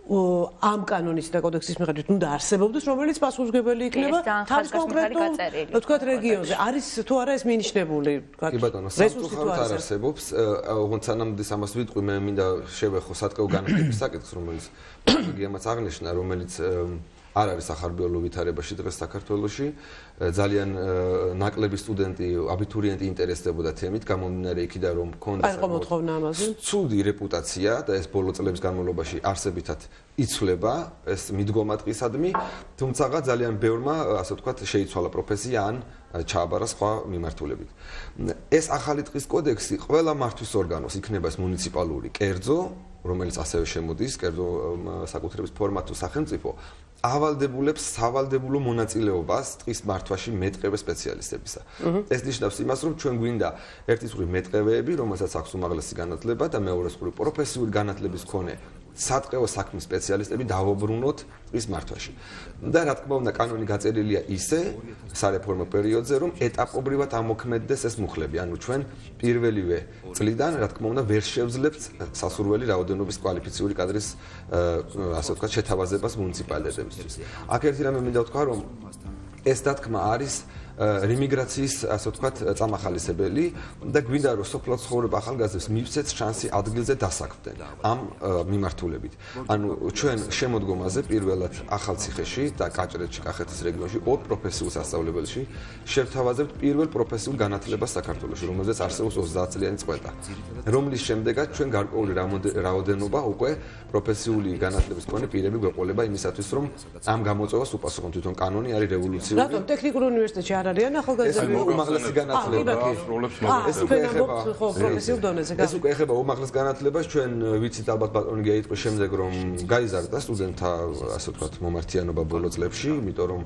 S1: ამ კანონის და კოდექსის მიხედვით უნდა არსებობდეს, რომელიც პასუხისმგებელი იქნება თავის კონკრეტულ, თქვათ, რეგიონზე. არის თუ არა ეს მინიშნებული, თქვათ, რესურსი თუ
S6: არ არსებობს, ოღონდ სანამ ამას ვიტყვი, მე მინდა შევეხო სატყეო განყოფის საკითხს, რომელიც გიამაც აღნიშნა, რომელიც არ არის სახარბიელო ვითარებაში დღეს საქართველოში. ძალიან ნაკლები სტუდენტი, აბიტურიენტი ინტერესდებოდა თემით, გამომდინარე იქიდან რომ მქონდა
S1: მოთხოვნა ამაზე.
S6: ცუდი რეპუტაცია და ეს ბოლო წლების განმავლობაში არსებითად იცვლება ეს მიდგომა ტყისადმი, თუმცა ძალიან ბევრმა, ასე ვთქვათ, შეიცვალა პროფესია ან ჩააბარა სხვა მიმართულებით. ეს ახალი ტყის კოდექსი ყველა მართვის ორგანოს იქნება ეს მუნიციპალური კერძო, რომელიც ასევე შემოდის კერძო საკუთრების ფორმატ თუ სახელმწიფო ავალდებულებს სავალდებულო მონაწილეობას ტყის მართვაში მეტყევე სპეციალისტებისა. ეს ნიშნავს იმას, რომ ჩვენ გვინდა ერთის მხრივ მეტყევეები, რომელსაც აქვს უმაღლესი განათლება და მეორეს მხრივ პროფესიული განათლების მქონე სატყეო საქმის სპეციალისტები დავუბრუნოთ ტყის მართვაში. და რა თქმა უნდა, კანონი გაწერილია ისე სარეფორმო პერიოდზე, რომ ეტაპობრივად ამოქმედდეს ეს მუხლები. ანუ ჩვენ პირველივე წლიდან, რა თქმა უნდა, ვერ შევძლებთ სასურველი რაოდენობის კვალიფიციური კადრის, ასე ვთქვათ, შეთავაზებას მუნიციპალიტეტებისთვის. აქ ერთი რამე მინდა ვთქვა, რომ ეს დათქმა არის რემიგრაციის, ასე ვთქვათ, წამახალისებელი და გვინდა რომ სოფლად ცხოვრება ახალგაზრდებს მივცეთ შანსი ადგილზე დასაქმდნენ ამ მიმართულებით. ანუ ჩვენ შემოდგომაზე პირველად ახალციხეში და კაჭრეთში, კახეთის რეგიონში 2 პროფესიულ სასწავლებელში შევთავაზებთ პირველ პროფესიულ განათლებას საქართველოში, რომელზეც არსებობს 30 წლიანი წყვეტა. რომლის შემდეგაც ჩვენ გარკვეული რაოდენობა უკვე პროფესიული განათლების მქონე პირები გვეყოლება იმისათვის, რომ ამ გამოწვევას უპასუხონ. თვითონ კანონი არის რევოლუციური.
S1: რატომ ტექნიკურ უნივერსიტეტში არ არიან ახალგაზრდები?
S6: უმაღლესი განათლება.
S1: ეს უკვე ეხება პროფესიულ დონეზე.
S6: ეს უკვე ეხება უმაღლეს განათლებას. ჩვენ ვიცით ალბათ ბატონი გაიტყვის შემდეგ რომ გაიზარდა სტუდენტთა, ასე ვთქვათ, მომართიანობა ბოლო წლებში, იმიტომ რომ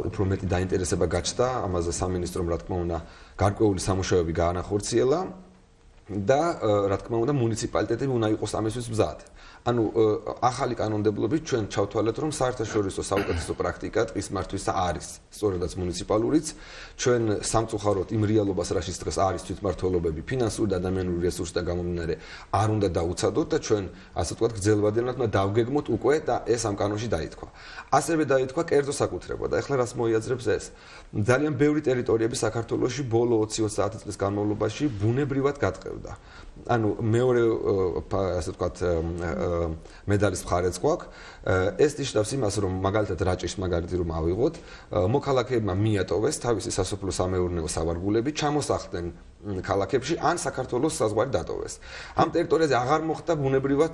S6: უფრო მეტი დაინტერესება გაჩნდა ამაზე სამინისტრომ, რა თქმა უნდა, გარკვეული სამუშაოები გაანახორციელა და რა თქმა უნდა, მუნიციპალიტეტები უნდა იყოს ამისთვის მზად. ანუ ახალი კანონმდებლობით ჩვენ ჩავთვალეთ, რომ საერთაშორისო საუკეთესო პრაქტიკა ტყის მართვისა არის, სწორედაც მუნიციპალურიც. ჩვენ სამწუხაროდ იმ რეალობას, რაშიც დღეს არის თვითმმართველობები, ფინანსური და ადამიანური რესურსიდან გამომდინარე, არ უნდა დაუცადოთ და ჩვენ, ასე ვთქვათ, გრძელვადიანად უნდა დავგეგმოთ უკვე და ეს ამ კანონში დაითქვა. ასევე დაითქვა კერძო საკუთრება და ეხლა რას მოიაზრებს ეს? ძალიან ბევრი ტერიტორიები საქართველოში ბოლო 20-30 წლის განმავლობაში ბუნებრივად გატყევდა. ანუ მეორე, ასე ვთქვათ, მედალის მხარეც გვაქვს. ეს ნიშნავს იმას, რომ მაგალითად რაჭის მაგალითი რომ ავიღოთ, მოქალაქეებმა მიატოვეს თავისი სასოფლო-სამეურნეო სავარგულები, ჩამოსახლდნენ ქალაქებში ან საქართველოს საზღვარი დატოვეს. ამ ტერიტორიაზე აღარ მოხდა ბუნებრივად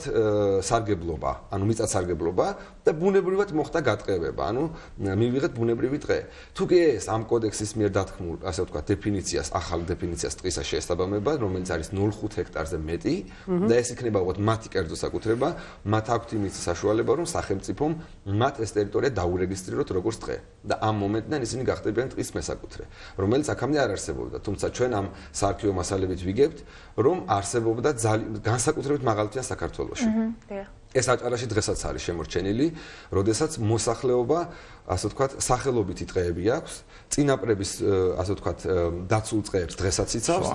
S6: სარგებლობა, ანუ მიწათსარგებლობა და ბუნებრივად მოხდა გატყევება, ანუ მივიღეთ ბუნებრივი ტყე. თუ კი ეს ამ კოდექსის მიერ დათქმულ, ასე ვთქვათ, დეფინიციას, ახალ დეფინიციას ტყისა შეესაბამება, რომელიც არის 0,5 ჰექტარზე მეტი და ეს იქნება უბრალოდ მათი კერძო საკუთრება, მათ აქვთ იმის საშუალება, რომ სახელმწიფომ მათ ეს ტერიტორია დაურეგისტრიროთ როგორც ტყე და ამ მომენტიდან ისინი გახდებიან ტყის მესაკუთრე, რომელიც აქამდე არ არსებობდა. თუმცა ჩვენ ამ საარქივო მასალებით ვიგებთ, რომ არსებობდა განსაკუთრებით მაღალმთიან საქართველოში. ეს აჭარაში დღესაც არის შემორჩენილი, როდესაც მოსახლეობა, ასე ვთქვათ, სახელობითი ტყეები აქვს, წინაპრების, ასე ვთქვათ, დაცულ ტყეებს დღესაც იცავს.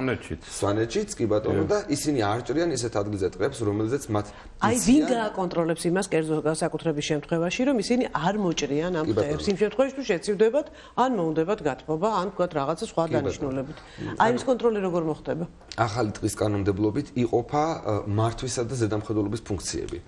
S6: სვანეთშიც, კი ბატონო, და ისინი არ ჭრიან ისეთ ადგილზე ტყეებს, რომელზეც მათ
S1: აი ვინ გააკონტროლებს იმას კერძო განსაკუთრების შემთხვევაში, რომ ისინი არ მოჭრიან ამ ტყეებს, იმ შემთხვევაში თუ შეცივდებათ, ან მოუნდებათ გათბობა, ან თქვათ რაღაცა სხვა დანიშნულებით. აი ეს კონტროლი როგორ მოხდება?
S6: ახალი ტყის კანონმდებლობით იყოფა მართვისა და ზედამხედველობის ფუნქციები.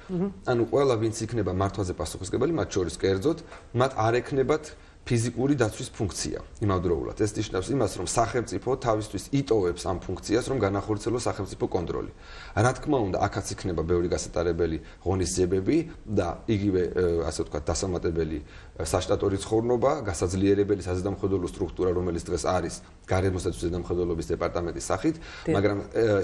S6: ანუ ყველა ვინც იქნება მართვაზე პასუხისმგებელი, მათ შორის კერძოდ, მათ არ ექნებათ ფიზიკური დაცვის ფუნქცია იმავდროულად. ეს ნიშნავს იმას, რომ სახელმწიფო თავისთვის იტოვებს ამ ფუნქციას, რომ განახორციელოს სახელმწიფო კონტროლი. რა თქმა უნდა, აქაც იქნება ბევრი გასატარებელი ღონისძიებები და იგივე, ასე ვთქვათ, დასამატებელი საშტატო რიცხოვნობა, გასაძლიერებელი საზედამხედველო სტრუქტურა, რომელიც დღეს არის გარემოსდაცვის ზედამხედველობის დეპარტამენტის სახით, მაგრამ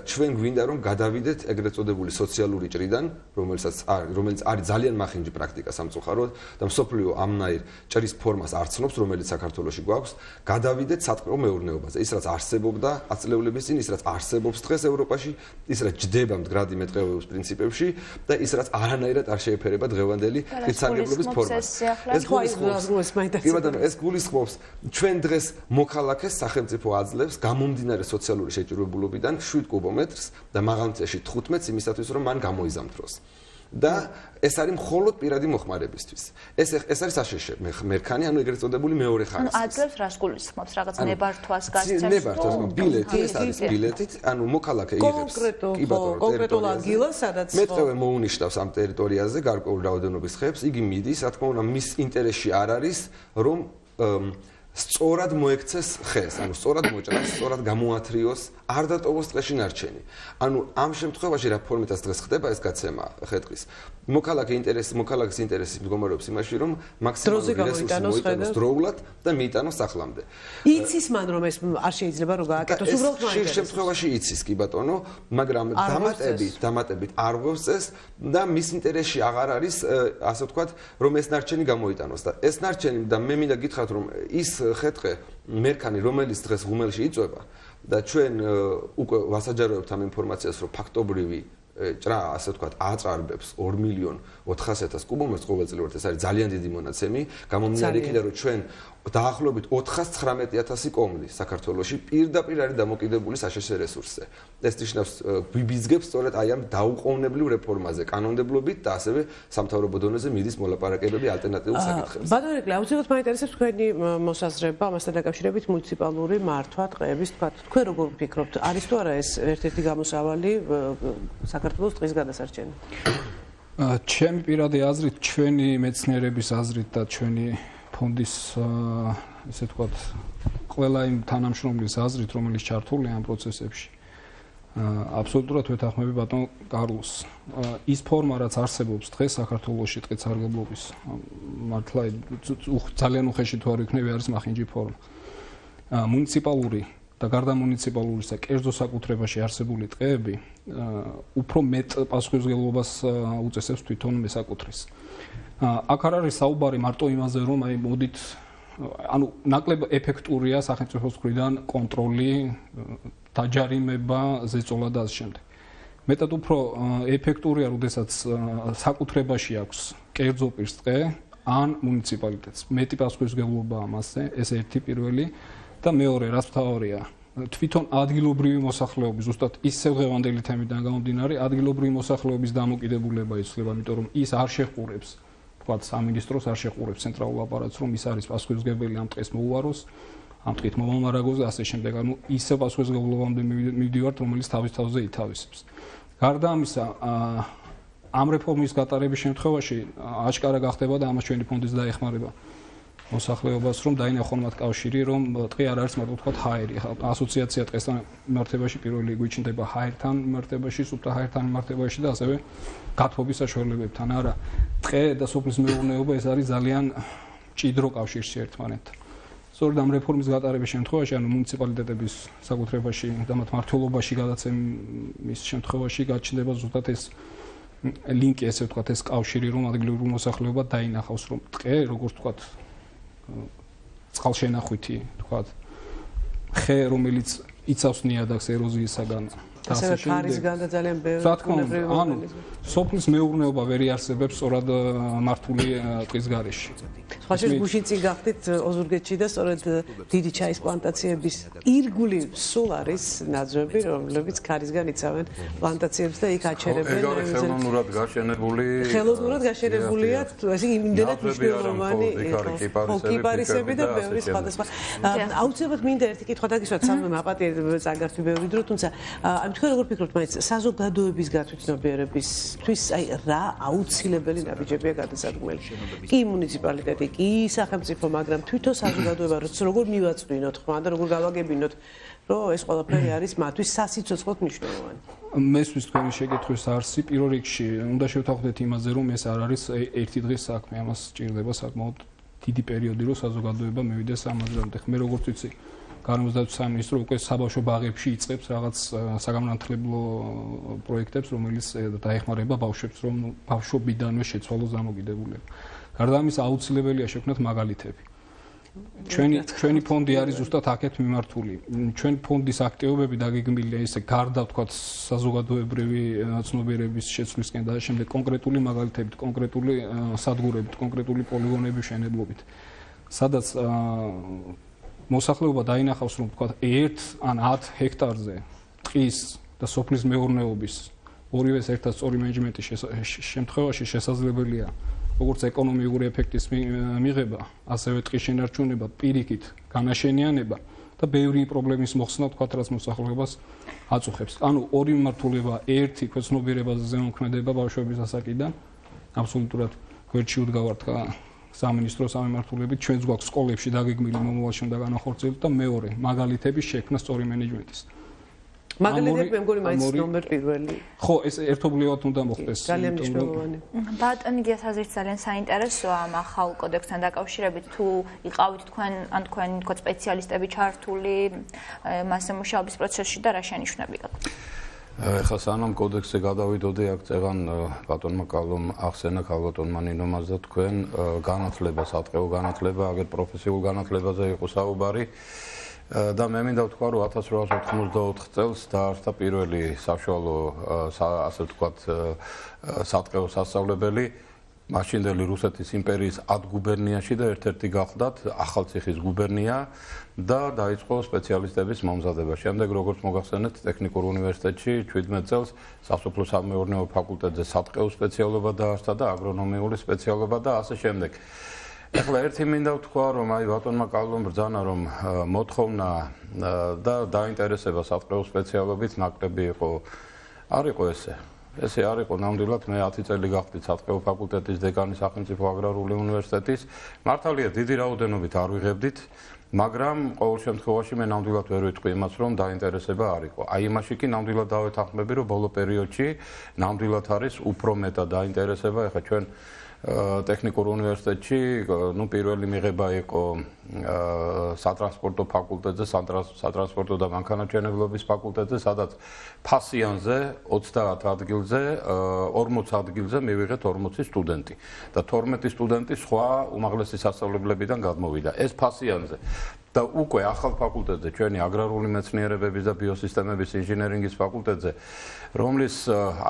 S6: ჩვენ გვინდა რომ გადავიდეთ ეგრეთ წოდებული სოციალური ჭრიდან, რომელიც არის ძალიან მახინჯი პრაქტიკა სამწუხაროდ და მსოფლიო ამნაირ ჭრის ფორმას არცნობს, რომელიც საქართველოში გვაქვს, გადავიდეთ სატყეო მეურნეობაზე. ის რაც არსებობდა აწლევლების წინ, ის რაც არსებობს დღეს ევროპაში, ის რაც ჯდება მდგრადი მეტყევეობის პრინციპებში და ის რაც არანაირად არ შეეფერება დღევანდელი ტყისარგებლობის ფორმას. ეს გულისხმობს ჩვენ დღეს მოქალაქეს სახელმწიფო აძლევს გამომდინარე სოციალური შეჭირებულობიდან 7 კუბომეტრს და მაღალმთიაში 15 იმისათვის რომ მან გამოიზამთროს. და ეს არის მხოლოდ პირადი მოხმარებისთვის. ეს არის საშეშე მერქანი, ანუ ეგრეთ წოდებული მეორე ხარისხის.
S2: აძლევს რას გულისხმობს, რაღაც ნებართვას გასცემს.
S6: ნებართვას, ბილეთი, ეს არის ბილეთით, ანუ მოქალაქე იღებს
S1: კონკრეტულ ადგილას, სადაც
S6: მეტყევე მოუნიშნავს ამ ტერიტორიაზე გარკვეული რაოდენობის ხეებს, იგი მიდის, რა თქმა უნდა, მის ინტერესში არ არის, რომ სწორად მოექცეს ხეს, ანუ სწორად მოჭრას, სწორად გამოათრიოს, არ დატოვოს ტყეში ნარჩენი. ანუ ამ შემთხვევაში რა ფორმითაც დღეს ხდება ეს გაცემა ხე-ტყის. მოქალაქის ინტერესი მდგომარეობს იმაში, რომ მაქსიმალური რესურსი მოიტანოს დროულად და მიიტანოს სახლამდე.
S1: იცის მან რომ ეს არ შეიძლება რომ გააკეთოს, უბრალოდ
S6: ხშირ შემთხვევაში იცის კი ბატონო, მაგრამ დამატებით არ ღვევს და მის ინტერესში აღარ არის, ასე ვთქვათ, რომ ეს ნარჩენი გამოიტანოს და ეს ნარჩენი და მე მინდა გითხრათ, რომ ის ხე-ტყე მერქანი, რომელიც დღეს ღუმელში იწვება და ჩვენ უკვე ვასაჯაროებთ ამ ინფორმაციას, რომ ფაქტობრივი ჭრა, ასე ვთქვათ, აწარბებს 2.400.000 კუბომეტრს ყოველწლიურად. ეს არის ძალიან დიდი მონაცემი, გამომდინარე იქიდან, რომ ჩვენ დაახლოებით 419.000 კომლი საქართველოში პირდაპირ არის დამოკიდებული საშეშე რესურსზე. ეს ნიშნავს გვიბიძგებს სწორედ აი ამ დაუყოვნებლივ რეფორმაზე, კანონმდებლობით და ასევე სამთავრობო დონეზე მიდის მოლაპარაკებები ალტერნატიულ საკითხებზე.
S1: ბატონო ეკლე, აუცილებლად მაინტერესებს თქვენი მოსაზრება ამასთან დაკავშირებით მუნიციპალური მართვა ტყეების, თქვათ, თქვენ როგორ ვფიქრობთ, არის თუ არა ეს ერთ-ერთი გამოსავალი საქართველოს ტყის გადასარჩენი?
S5: ჩემი პირადი აზრით, ჩვენი მეცნიერების აზრით და ჩვენი ფონდის ესე ვთქვათ, ყველა იმ თანამშრომლის აზრით, რომელიც ჩართულია ამ პროცესებში, აბსოლუტურად ვეთანხმები ბატონ კარლოს. ის ფორმა, რაც არსებობს დღეს საქართველოში ტყის სარგებლობის, მართლა ძალიან უხეში თუ არ იქნება, არის მახინჯი ფორმა. მუნიციპალური და გარდა მუნიციპალურისა კერძო საკუთრებაში არსებული ტყეები უფრო მეტ პასუხისმგებლობას უწესებს თვითონ მესაკუთრის. აქ არ არის საუბარი მარტო იმაზე, რომ აი მოდით, ანუ ნაკლებ ეფექტურია სახელმწიფოს მხრიდან კონტროლი, დაჯარიმება, ზეწოლა და ასე შემდეგ. მეტად უფრო ეფექტურია, როდესაც საკუთრებაში აქვს კერძო პირს ტყე ან მუნიციპალიტეტს. მეტი პასუხისმგებლობა ამაზე, ეს ერთი პირველი და მეორე, რაც მთავარია, თვითონ ადგილობრივი მოსახლეობის, ზუსტად ისევ დღევანდელი თემიდან გამომდინარე, ადგილობრივი მოსახლეობის დამოკიდებულება იცვლება, იმიტომ რომ ის არ შეყურებს თქვათ სამინისტროს არ შეყურებს ცენტრალურ აპარატს, რომ ის არის პასუხისმგებელი ამ ტყეს მოუაროს, ამ ტყით მომამარაგოს და ასე შემდეგ. ანუ ისე პასუხისმგებლობამდე მივდივართ, რომელიც თავის თავზე ითავისებს. გარდა ამისა, ამ რეფორმის გატარების შემთხვევაში აჩკარა გახდება და ამას ჩვენი ფონდის დაეხმარება მოსახლეობას, რომ დაინახონ მათ კავშირი, რომ ტყე არ არის მარტო თქვათ ჰაერი. ასოციაცია ტყესთან მიმართებაში პირველი გვიჩნდება ჰაერთან მიმართებაში, სუფთა ჰაერთან მიმართებაში და ასევე გათბობის საშუალებებთან. არა, ტყე და სოფლის მეურნეობა ეს არის ძალიან მჭიდრო კავშირში ერთმანეთთან. სწორედ ამ რეფორმის გატარების შემთხვევაში, ანუ მუნიციპალიტეტების საკუთრებაში და მათ მმართველობაში გადაცემის შემთხვევაში გაჩნდება ზუსტად ეს ლინკი, ესე ვთქვათ, ეს კავშირი, რომ ადგილობრივი მოსახლეობა დაინახავს, რომ ტყე, როგორც ვთქვათ, წყალშენახვითი, თქვათ, ხე, რომელიც იცავს ნიადაგს ეროზიისაგან და
S1: ასე ხარისგან და ძალიან ბევრი
S5: ბუნებრივი ორგანიზმი. სოფლის მეურნეობა ვერ იარსებებს სწორად მართული ტყის გარეშე.
S1: სხვა შეიძლება გუშინ წინ გახდით ოზურგეთში და სწორედ დიდი ჩაის პლანტაციების ირგვლივ სულ არის ნაძვები, რომლებიც ხარისგან იცავენ პლანტაციებს და იქ აჩერებენ.
S4: ხელოვნურად
S1: გაშენებულია, ესე იმდენად მნიშვნელოვანი კიპარისები და ბევრი სხვადასხვა. აუცილებლად მინდა ერთი კითხვა დაგისვათ, სამი მაპატიე წაგართვი ბევრი დრო, თუმცა თქვენ როგორ ფიქრობთ, მაინც საზოგადოების გათვითნობიერებისთვის აი რა აუცილებელი ნაბიჯებია გადასადგმელი? კი მუნიციპალიტეტი, კი სახელმწიფო, მაგრამ თვითონ საზოგადოება როგორ მივაწვინოთ ხმა და როგორ გავაგებინოთ, რომ ეს ყველაფერი არის მათთვის სასიცოცხლოდ მნიშვნელოვანი.
S5: მესმის თქვენი შეკითხვის არსი პირველ რიგში უნდა შევთანხმდეთ იმაზე, რომ ეს არ არის ერთი დღის საქმე, ამას სჭირდება საკმაოდ დიდი პერიოდი, რომ საზოგადოება მივიდეს ამაზე. მე როგორც ვიცი, გარემოსდაცვის სამინისტრო უკვე საბავშვო ბაღებში იწყებს რაღაც საგამართლებლო პროექტებს, რომელიც დაეხმარება ბავშვებს, რომ ბავშვობიდანვე შეცვალოს დამოკიდებულება. გარდა ამისა, აუცილებელია შექმნათ მაგალითები. ჩვენი ფონდი არის ზუსტად აქეთ მიმართული. ჩვენი ფონდის აქტივობები დაგეგმილია ისე გარდა ვთქვათ საზოგადოებრივი ცნობიერების შეცვლისკენ და შემდეგ კონკრეტული მაგალითებით, კონკრეტული სადგურებით, კონკრეტული პოლიგონების მშენებლობით, სადაც მოსახლეობა დაინახავს, რომ ვთქვათ 1 ან 10 ჰექტარზე ტყის და სოფლის მეურნეობის ორივეს ერთად სწორი მენეჯმენტის შემთხვევაში შესაძლებელია როგორც ეკონომიკური ეფექტის მიღება, ასევე ტყის შენარჩუნება, პირიქით განაშენიანება და ბევრი პრობლემის მოხსნა თქვათ რაც მოსახლეობას აწუხებს. ანუ ორი მიმართულება, ერთი ქვეცნობიერებაზე ზემოქმედება ბავშვების ასაკიდან აბსოლუტურად გვერდში უდგავართ სამინისტროს სამმართველობით ჩვენს გვაქვს სკოლებში დაგეგმილი მომავალში უნდა განახორციელოთ და მეორე მაგალითების შექმნა სწორი მენეჯმენტის.
S1: მაგალითად მე მგონი მაინც ნომერ პირველი.
S5: ხო, ეს ერთობლივად უნდა მოხდეს.
S1: ძალიან მნიშვნელოვანი.
S2: ბატონი გიას აზრით ძალიან საინტერესოა ამ ახალ კოდექსთან დაკავშირებით თუ იყავით თქვენ ან თქვენი თქო სპეციალისტები ჩართული მასზე მუშაობის პროცესში და რა შენიშვნები გაქვთ?
S4: ეხლა სანამ კოდექსზე გადავიდოდი, აქ წეღან ბატონმა კალომ ახსენა ქალბატონმა ნინომაც და თქვენ განათლება, სატყეო განათლება, აგერ პროფესიულ განათლებაზე იყო საუბარი. და მე მინდა ვთქვა, რომ 1894 წელს დაარსდა პირველი საშუალო, ასე ვთქვათ, სატყეო სასწავლებელი მაშინდელი რუსეთის იმპერიის 10 გუბერნიაში და ერთ-ერთი გახლდათ ახალციხის გუბერნია და დაიწყო სპეციალისტების მომზადება. შემდეგ როგორც მოგახსენეთ, ტექნიკურ უნივერსიტეტში 17 წელს სასოფლო-სამეურნეო ფაკულტეტზე სატყეო სპეციალობა დაარსდა და აგრონომიული სპეციალობა და ასე შემდეგ. ეხლა ერთი მინდა ვთქვა, რომ აი ბატონმა კალომ ბრძანა, რომ მოთხოვნა და დაინტერესება სატყეო სპეციალობით ნაკლები იყო. არ იყო ესე. ესე არ იყო ნამდვილად. მე 10 წელი გავხდით სატყეო ფაკულტეტის დეკანი სახელმწიფო აგრარული უნივერსიტეტის. მართალია დიდი რაოდენობით არ ვიღებდით, მაგრამ ყოველ შემთხვევაში მე ნამდვილად ვერ ვიტყვი იმას, რომ დაინტერესება არ იყო. აი იმაში კი ნამდვილად დავეთანხმები, რომ ბოლო პერიოდში ნამდვილად არის უფრო მეტად დაინტერესება. ეხლა ჩვენ ტექნიკურ უნივერსიტეტში ნუ პირველი მიღება იყო სატრანსპორტო ფაკულტეტზე, სატრანსპორტო და მანქანათმშენებლობის ფაკულტეტზე, სადაც ფასიანზე 30 ადგილზე, 40 ადგილზე მივიღეთ 40 სტუდენტი და 12 სტუდენტი სხვა უმაღლესი სასწავლებლებიდან გადმოვიდა. ეს ფასიანზე და უკვე ახალ ფაკულტეტზე, ჩვენი აგრარული მეცნიერებების და ბიოსისტემების ინჟინერინგის ფაკულტეტზე, რომლის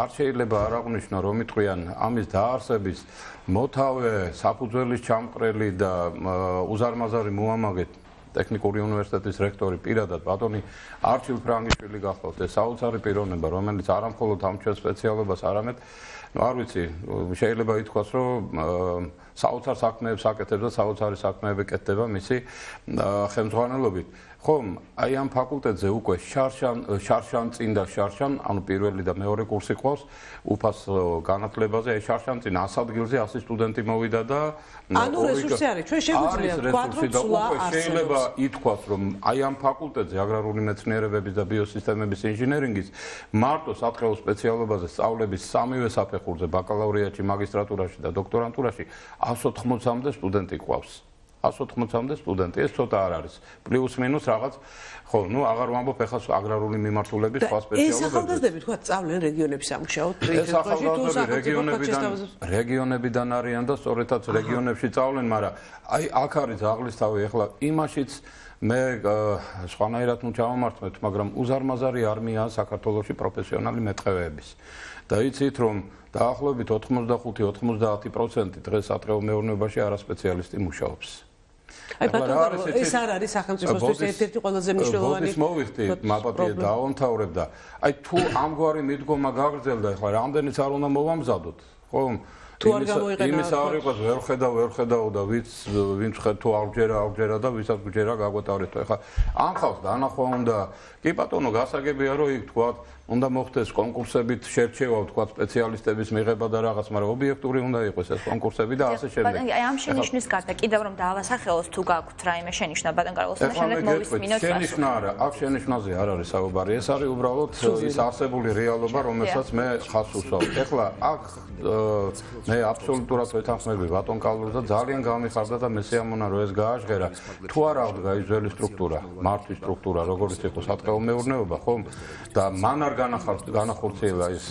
S4: არ შეიძლება არ აღნიშნო, რომ იტყვიან ამის დაარსების მოთავე, საფუძველის ჩამყრელი და უზარმაზარი მოამაგე ტექნიკური უნივერსიტეტის რექტორი პირადად ბატონი არჩილ ფრანგიშვილი გახლავთ. ეს საოცარი პიროვნება, რომელიც არ მხოლოდ ამ ჩვენ სპეციალობას, არამედ არ ვიცი, შეიძლება ითქვას, რომ საოცარ საქმეებს აკეთებს და საოცარი საქმეები კეთდება მისი ხელმძღვანელობით. ხომ, აი ამ ფაკულტეტზე უკვე შარშან წინ და შარშან, ანუ პირველი და მეორე კურსი ყავს უფასო განათლებაზე, აი შარშან წინ 100 ადგილზე 100 სტუდენტი მოვიდა და
S1: ანუ რესურსი არის, ჩვენ შეგვიძლია ვთქვათ, რომ სულა არსებობს.
S4: შეიძლება ითქვას, რომ აი ამ ფაკულტეტზე აგრარული მეცნიერებების და ბიოსისტემების ინჟინერინგის მარტო სატყეო სპეციალობაზე სწავლების სამივე საფეხურზე, ბაკალავრიატში, მაგისტრატურაში და დოქტორანტურაში 180-მდე სტუდენტი ყავს. 180-მდე სტუდენტი, ეს ცოტა არ არის. პლუს მინუს რაღაც, ხო, ნუ აღარ ვამბობ ეხლა აგრარული მიმართულების სხვა სპეციალობებზე.
S1: ეს ახალგაზრდები თქვა სწავლენ რეგიონებში სამუშაოდ,
S4: ეს ახალგაზრდები რეგიონებიდან არიან და სწორედაც რეგიონებში სწავლენ, მაგრამ აი აქ არის აღლისთავი ეხლა იმაშიც მე სხვანაირად ნუ ჩავამართმევთ, მაგრამ უზარმაზარი არმია საქართველოში პროფესიონალი მეტყევეების. და იცით რომ დაახლოებით 85-90% დღეს სატყეო მეურნეობაში არასპეციალისტი მუშაობს.
S1: აი ბატონო, ეს არ არის სახელმწიფოსთვის ერთ-ერთი ყველაზე მნიშვნელოვანი.
S4: ბოდის მოვიხდი, მაპატიე დაავთავრებ და აი თუ ამგვარი მიდგომა გაგრძელდა, ეხლა რამდენიც არ უნდა მოვამზადოთ, ხო?
S1: თუ არ გამოიყენა
S4: იმის არ იყოს ვერ ხედავ და ვინც ხედ თუ აღჯერა და ვისაც გჯერა გაგვეტარეთო. ეხლა ამ ხალხს დანახვა უნდა. კი ბატონო, გასაგებია რომ იქ თქვა უნდა მოხდეს კონკურსებით შერჩევა თქვა სპეციალისტების მიღება და რაღაც, მაგრამ ობიექტური უნდა იყოს ეს კონკურსები და ასე შემდეგ.
S2: ბატონო, აი ამ შენიშვნის გარდა კიდევ რომ დაავასახელოს თუ გაქვთ რაიმე შენიშვნა ბატონ კარლოსთან შემდეგ მოვისმინოთ
S4: პასუხი. შენიშვნა არა, აქ შენიშვნაზე არ არის საუბარი. ეს არის უბრალოდ ის არსებული რეალობა, რომელსაც მე ხაზს უსვამ. ეხლა აქ მე აბსოლუტურად ვეთანხმები ბატონ კალოს და ძალიან გამიხარდა და მე სიამონა რომ ეს გააჟღერა. თუ არ აღდგა ის ძველი სტრუქტურა, მართვის სტრუქტურა, როგორც იყო სატყეო მეურნეობა, ხო? და მან არ განახორციელა ის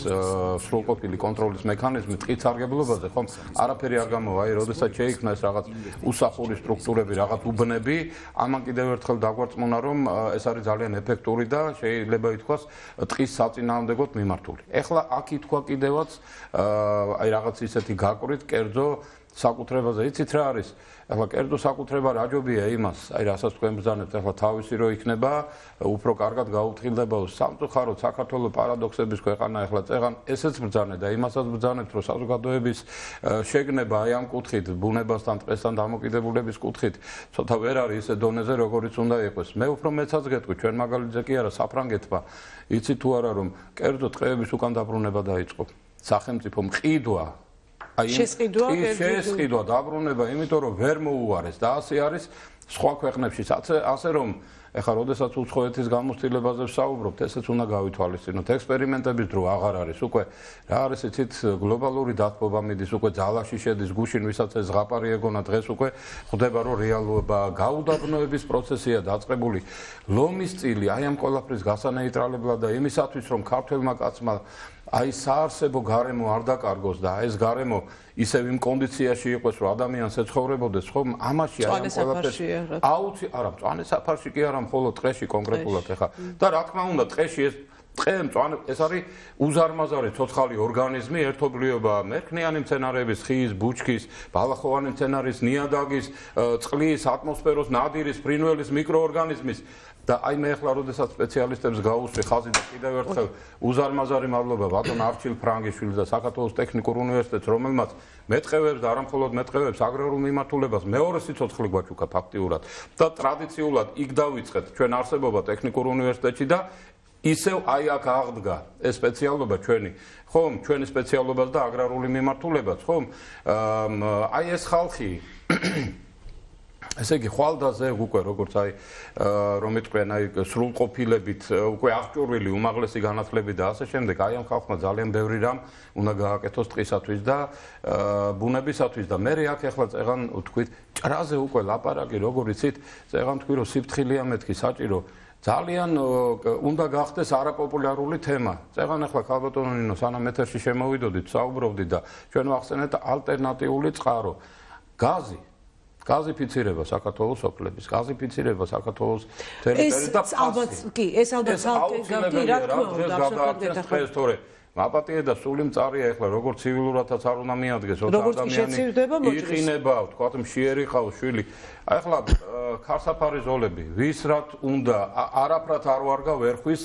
S4: სრულყოფილი კონტროლის მექანიზმი ტყის სარგებლობაზე, ხო? არაფერი არ გამოვა, აი, როდესაც შეიქმნა ეს რაღაც უსახური სტრუქტურები, რაღაც უბნები, ამან კიდევ ერთხელ დაგვარწმუნა, რომ ეს არის ძალიან ეფექტური და შეიძლება ითქვას ტყის საწინააღმდეგოდ მიმართული. ეხლა აქ ითქვა კიდევაც აი რაღაც ისეთი გაკვრით კერძო საკუთრებაზე იცით რა არის? ახლა კერძო საკუთრება რა ჯობია იმას, აი რასაც თქვენ ბრძანებთ, ახლა თავისი რო იქნება, უფრო კარგად გაუფრთხილდება სამწუხაროდ საქართველოს პარადოქსების ქვეყანა ახლა წეღან ესეც ბრძანე და იმასაც ბრძანებთ, რომ საზოგადოების შეგნება აი ამ კუთხით, ბუნებასთან, ტყესთან დამოკიდებულების კუთხით, ცოტა ვერ არის ისე დონეზე, როგორიც უნდა იყოს. მე უფრო მეცაც გეტყვი, ჩვენ მაგალითზე კი არა, საფრანგეთმა, იცით თუ არა, რომ კერძო ტყეების უკან დაბრუნება დაიწყო. სახელმწიფო მყიდვა შესყიდვა დაბრუნება, იმიტომ რომ ვერ მოუარეს და ასე არის სხვა ქვეყნებშიც. ასე რომ ეხლა როდესაც უცხოეთის გამოცდილებაზე ვსაუბრობთ, ესეც უნდა გავითვალისწინოთ. ექსპერიმენტების დრო აღარ არის. უკვე რა არის იცით გლობალური დათბობა მიდის, უკვე ძალაში შედის გუშინ, ვისაც ეს ზღაპარი ეგონა დღეს უკვე ხვდება რომ რეალობა გაუდაბნოების პროცესია დაწყებული. ლომის წილი აი ამ ყველაფრის გასანეიტრალებლად და იმისათვის რომ ქართველმა კაცმა აი საარსებო გარემო არ დაკარგოს და ეს გარემო ისევ იმ კონდიციაში იყოს რომ ადამიანს ეცხოვრებოდეს ხომ ამაში აი ამ ყველაფერს არა მწვანე საფარში კი არა მხოლოდ ტყეში კონკრეტულად ეხა და რა თქმა უნდა ტყეში ეს ტყე მწვანე ეს არის უზარმაზარი ცოცხალი ორგანიზმი ერთობლიობა მერქნიანი მცენარეების ხის ბუჩქის ბალახოვანი მცენარის ნიადაგის წყლის ატმოსფეროს ნადირის ფრინველის მიკროორგანიზმის და აი მე ახლა როდესაც სპეციალისტებს გაუსვი ხაზი და კიდევ ერთხელ უზარმაზარი მადლობა ბატონ არჩილ ფრანგიშვილს და საქართველოს ტექნიკურ უნივერსიტეტს რომელმაც მეტყევებს და არამხოლოდ მეტყევებს აგრარულ მიმართულებას მეორე სიცოცხლე გვაჩუქა ფაქტიურად და ტრადიციულად იქ დავიწყეთ ჩვენ არსებობა ტექნიკურ უნივერსიტეტში და ისევ აი აქ აღდგა ეს სპეციალობა ჩვენი ხომ ჩვენი სპეციალობაც და აგრარული მიმართულებაც ხომ აი ეს ხალხი ესე იგი ხვალდაზე უკვე როგორც აი რომ იტყვიან აი სრულყოფილებით უკვე აღჭურვილი უმაღლესი განათლები და ასე შემდეგ აი ამ ხალხმა ძალიან ბევრი რამ უნდა გააკეთოს ტყისათვის და ბუნებისათვის და მე აქ ახლა წეღან ვთქვით ჭრაზე უკვე ლაპარაკი როგორ იცით წეღან თქვი რომ სიფთხილია მეთქი საჭირო ძალიან უნდა გახდეს არაპოპულარული თემა. წეღან ახლა ქალბატონო ნინო სანამ ეთერში შემოვიდოდით, საუბრობდით და ჩვენ ვახსენეთ ალტერნატიული წყარო. გაზიფიცირება საქართველოს სოფლების, გაზიფიცირება საქართველოს ტერიტორიაზე და
S1: ალბათ კი, ეს ალბათ
S4: კი, რა თქმა უნდა, მაპატიე და სული მწარია ახლა როგორც ცივილურადაც არ უნდა მიადგეს, როცა ადამიანი იყინება, თქვათ მშიერი ყავს შვილი. ახლა ქარსაფარი ზოლები, ვის რათ უნდა არაფრად არ ვარგა ვერხვის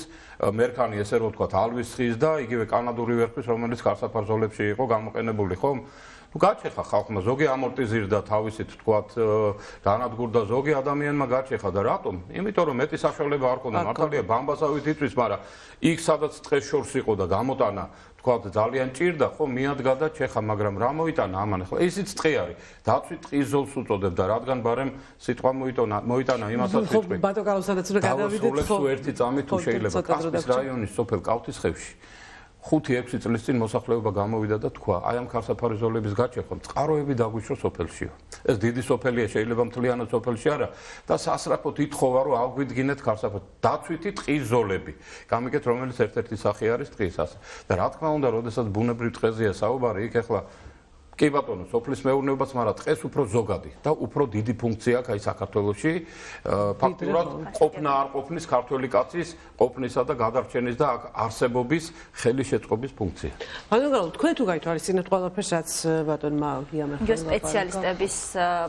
S4: მერქანი ესე რომ თქვათ ალვის ხის და იგივე კანადური ვერხვის რომელიც ქარსაფარ ზოლებში იყო გამოყენებული, ხომ? თუ გაჩეხა ხალხმა ზოგი ამორტიზირდა თავისით თქვათ დანადგურდა ზოგი ადამიანმა გაჩეხა და რატომ? იმიტომ რომ მეტი საშუალება არ ქონდა მართალია ბამბასავით იწვის, მაგრამ იქ სადაც ტყეს შორს იყო და გამოტანა თქვათ ძალიან ჭირდა, ხო მიადგა და ჩეხა, მაგრამ რა მოიტანა ამან ახლა? ისიც ტყე არის. დაცვით ტყის ზოლს უწოდებ და რადგან ბარემ სიტყვა მოიტანა იმასაც ვიტყვი.
S1: ბატონ კალოსადაც უნდა გადავიდეთ
S4: ხო. ერთი წამი თუ შეიძლება კასპის რაიონის სოფელ კავთისხევში 5-6 წლის წინ მოსახლეობა გამოვიდა და თქვა, აი ამ ქარსაფარი ზოლების გაჩეხვა, წყაროები დაგვიშო სოფელშიო. ეს დიდი სოფელია, შეიძლება მთლიანად სოფელში არა და სასწრაფოდ ითხოვა, რომ აღვიდგინეთ ქარსაფარი. დაცვითი ტყის ზოლები. გამიგეთ, რომელიც ერთ-ერთი სახე არის ტყის ასე. და რა თქმა უნდა, როდესაც ბუნებრივ ტყეზეა საუბარი, იქ ახლა კი ბატონო, სოფლის მეურნეობაც, მაგრამ ტყეს უფრო ზოგადი და უფრო დიდი ფუნქცია აქვს აი საქართველოში. ფაქტურად ყოფნა არ ყოფნის ქართველი კაცის ყოფნისა და გადარჩენის და არსებობის ხელი შეწყობის ფუნქცია.
S1: ბატონო, თქვენ თუ გაითვალისწინებთ ყველაფერს, რაც ბატონმა იამეხა
S2: სპეციალისტების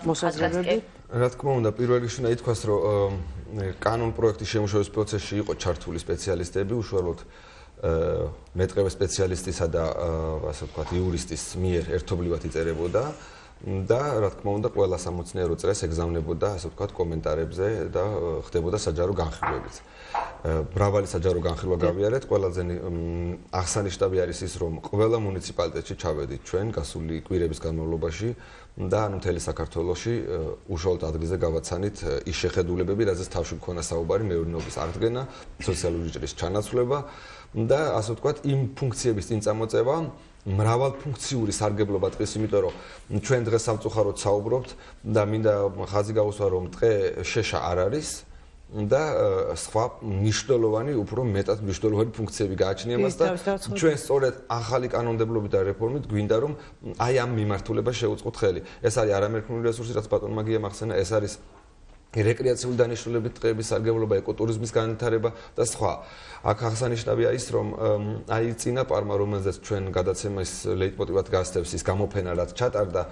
S2: მოსაზრებები.
S6: რა თქმა უნდა, პირველ რიგში უნდა ითქვას, რომ კანონ პროექტის შემუშავების პროცესში იყო ჩართული სპეციალისტები, უშუალოდ მეტყევე სპეციალისტისა და ასე ვთქვათ იურისტის მიერ ერთობლივად იწერებოდა და რა თქმა უნდა ყველა სამეცნიერო წრეს ეგზავნებოდა ასე ვთქვათ კომენტარებზე და ხდებოდა საჯარო განხილვებიც. მრავალი საჯარო განხილვა გავიარეთ, ყველაზე აღსანიშნავი არის ის, რომ ყველა მუნიციპალიტეტში ჩავედით ჩვენ გასული კვირების განმავლობაში და ანუ მთელი საქართველოში უშუალოდ ადგილზე გავაცანით ის შეხედულებები, რაზეც თავში მქონდა საუბარი, მეურნეობის აღდგენა, სოციალური ჭრის ჩანაცვლება და ასე ვთქვათ იმ ფუნქციების წინ წამოწევა მრავალფუნქციური სარგებლობა ტყის, იმიტომ რომ ჩვენ დღეს სამწუხაროდ საუბრობთ და მინდა ხაზი გაუსვა, რომ ტყე შეშა არ არის და სხვა მნიშვნელოვანი, უფრო მეტად მნიშვნელოვანი ფუნქციები გააჩნია მას და ჩვენ სწორედ ახალი კანონმდებლობით და რეფორმით გვინდა რომ აი ამ მიმართულებას შევუწყოთ ხელი. ეს არის არამერქნული რესურსი, რაც ბატონმა გიამახსენა, ეს არის რეკრეაციული დანიშნულებით ტყეების სარგებლობა, ეკოტურიზმის განვითარება და სხვა. აქ აღსანიშნავია ის, რომ აი წინა პარმა, რომელზეც ჩვენ გადაცემის ლეიტმოტივად გასდევს ის გამოფენა, რაც ჩატარდა,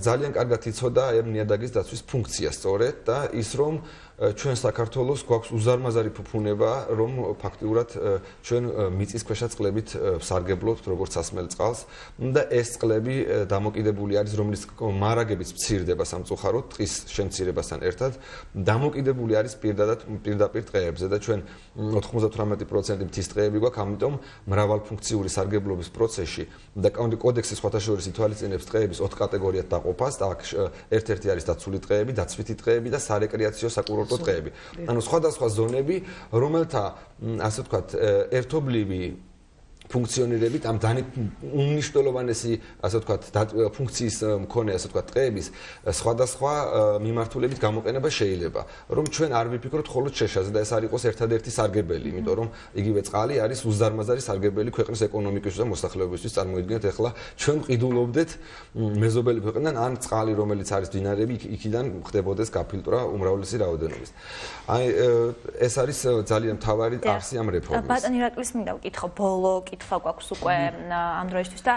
S6: ძალიან კარგად იცოდა ნიადაგის დაცვის ფუნქცია სწორედ და ის რომ ჩვენ საქართველოს გვაქვს უზარმაზარი ფუფუნება, რომ ფაქტიურად ჩვენ მიწის ქვეშა წყლებით სარგებლობთ როგორც სასმელ წყალს და ეს წყლები დამოკიდებული არის, რომლის მარაგებიც მცირდება სამწუხაროდ ტყის შემცირებასთან ერთად, დამოკიდებული არის პირდაპირ ტყეებზე და ჩვენ 98% მთის ტყეები გვაქვს, ამიტომ მრავალფუნქციური სარგებლობის პროცესში და კოდექსი სხვათა შორის ითვალისწინებს ტყეების 4 კატეგორიად დაყოფას და აქ ერთ-ერთი არის დაცული ტყეები, დაცვითი ტყეები და სარეკრეაციო საკურორტო ტყეები. ანუ სხვადასხვა ზონები, რომელთა ასე ვთქვათ, ერთობლივი ფუნქციონირებით ამ უმნიშვნელოვანესი ასე ვთქვათ ფუნქციის მქონე ასე ვთქვათ ტყეების სხვადასხვა მიმართულებით გამოყენება შეიძლება რომ ჩვენ არ ვიფიქროთ მხოლოდ შეშაზე და ეს არ იყოს ერთადერთი სარგებელი იმიტომ რომ იგივე წყალი არის უზარმაზარი სარგებელი ქვეყნის ეკონომიკისთვის და მოსახლეობისთვის წარმოიდგინეთ ახლა ჩვენ ყიდულობდეთ მეზობელი ქვეყნიდან ან წყალი რომელიც არის მდინარეები იქიდან ხდებოდეს გაფილტრა უმრავლესი რაოდენობის აი ეს არის ძალიან მთავარი არსი ამ რეფორმის
S2: ბატონი ირაკლის მინდა ვკითხო ბოლო კითხვა გვაქვს უკვე ამ დროისთვის და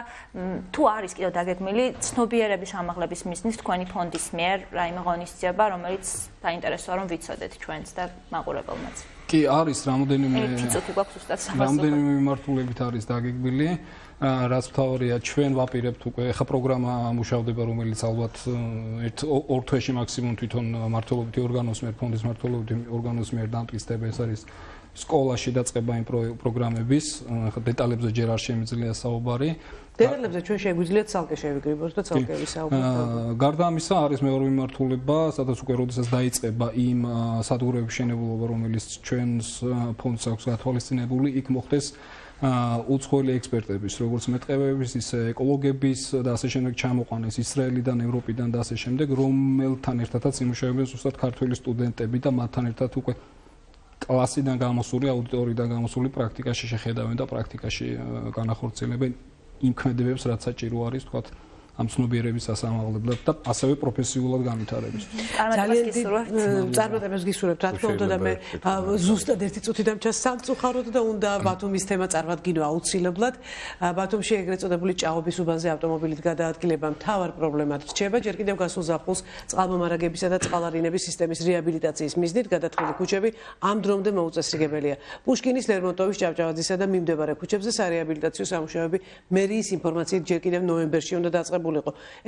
S2: თუ არის კიდევ დაგეგმილი ცნობიერების ამაღლების მიზნით თქვენი ფონდის მიერ რაიმე ღონისძიება რომელიც დაინტერესოა რომ ვიცოდეთ ჩვენც და მაყურებელმაც
S5: კი არის რამოდენიმე
S2: წუთი გვაქვს უბრალოდ საუბარი
S5: რამოდენიმე მიმართულებით არის დაგეგმილი რაც მთავარია ჩვენ ვაპირებთ უკვე ხა პროგრამა მუშავდება რომელიც ალბათ ორ თვეში მაქსიმუმ თვითონ მმართველობითი ორგანოს მიერ ფონდის მმართველობითი ორგანოს მიერ დამტკიცდება ეს არის სკოლაში დაწყება იმ პროგრამების ხა დეტალებზე ჯერ არ შემიძლია საუბარი
S1: დეტალებზე ჩვენ შეგვიძლია ცალკე შევიკრიბოთ და ცალკე ვისაუბროთ
S5: გარდა ამისა არის მეორე მიმართულება სადაც უკვე როდესაც დაიწყება იმ სადგურების მშენებლობა რომელიც ჩვენს ფონდს აქვს გათვალისწინებული იქ მოხდეს უცხოელი ექსპერტების როგორც მეტყევების ისე ეკოლოგების და ასე შემდეგ ჩამოყვანეს ისრაელიდან ევროპიდან და ასე შემდეგ რომელთან ერთადაც იმუშავებენ ზუსტად ქართველი სტუდენტები და მათთან ერთად უკვე კლასიდან გამოსული აუდიტორიიდან გამოსული პრაქტიკაში შეხედავენ და პრაქტიკაში განახორციელებენ იმ ქმედებებს რაც საჭირო არის თქვათ ამ ცნობიერების ასამაღლებლად და ასევე პროფესიულად განვითარებას.
S1: ძალიან წარმატებას გისურვებთ, რა თქმა უნდა და მე ზუსტად ერთი წუთი დამჩას სამწუხაროდ და უნდა ბათუმის თემა წარმატგინო აუცილებლად. ბათუმში ეგრეთ წოდებული ჭაობის უბანზე ავტომობილით გადაადგილება მთავარ პრობლემად რჩება. ჯერ კიდევ გასულ ზაფხულს წყალმომარაგებისა და წყალარინების სისტემის რეაბილიტაციის მიზნით გადათხილი ქუჩები ამ დრომდე მოუწესრიგებელია. პუშკინის, ლერმონტოვის, ჭავჭავაძისა და მიმდებარე ქუჩებზე სარეაბილიტაციო სამუშაოები მერიის ინფორმაციით ჯერ კიდევ ნოემბერში უნდა დაწყებულიყო.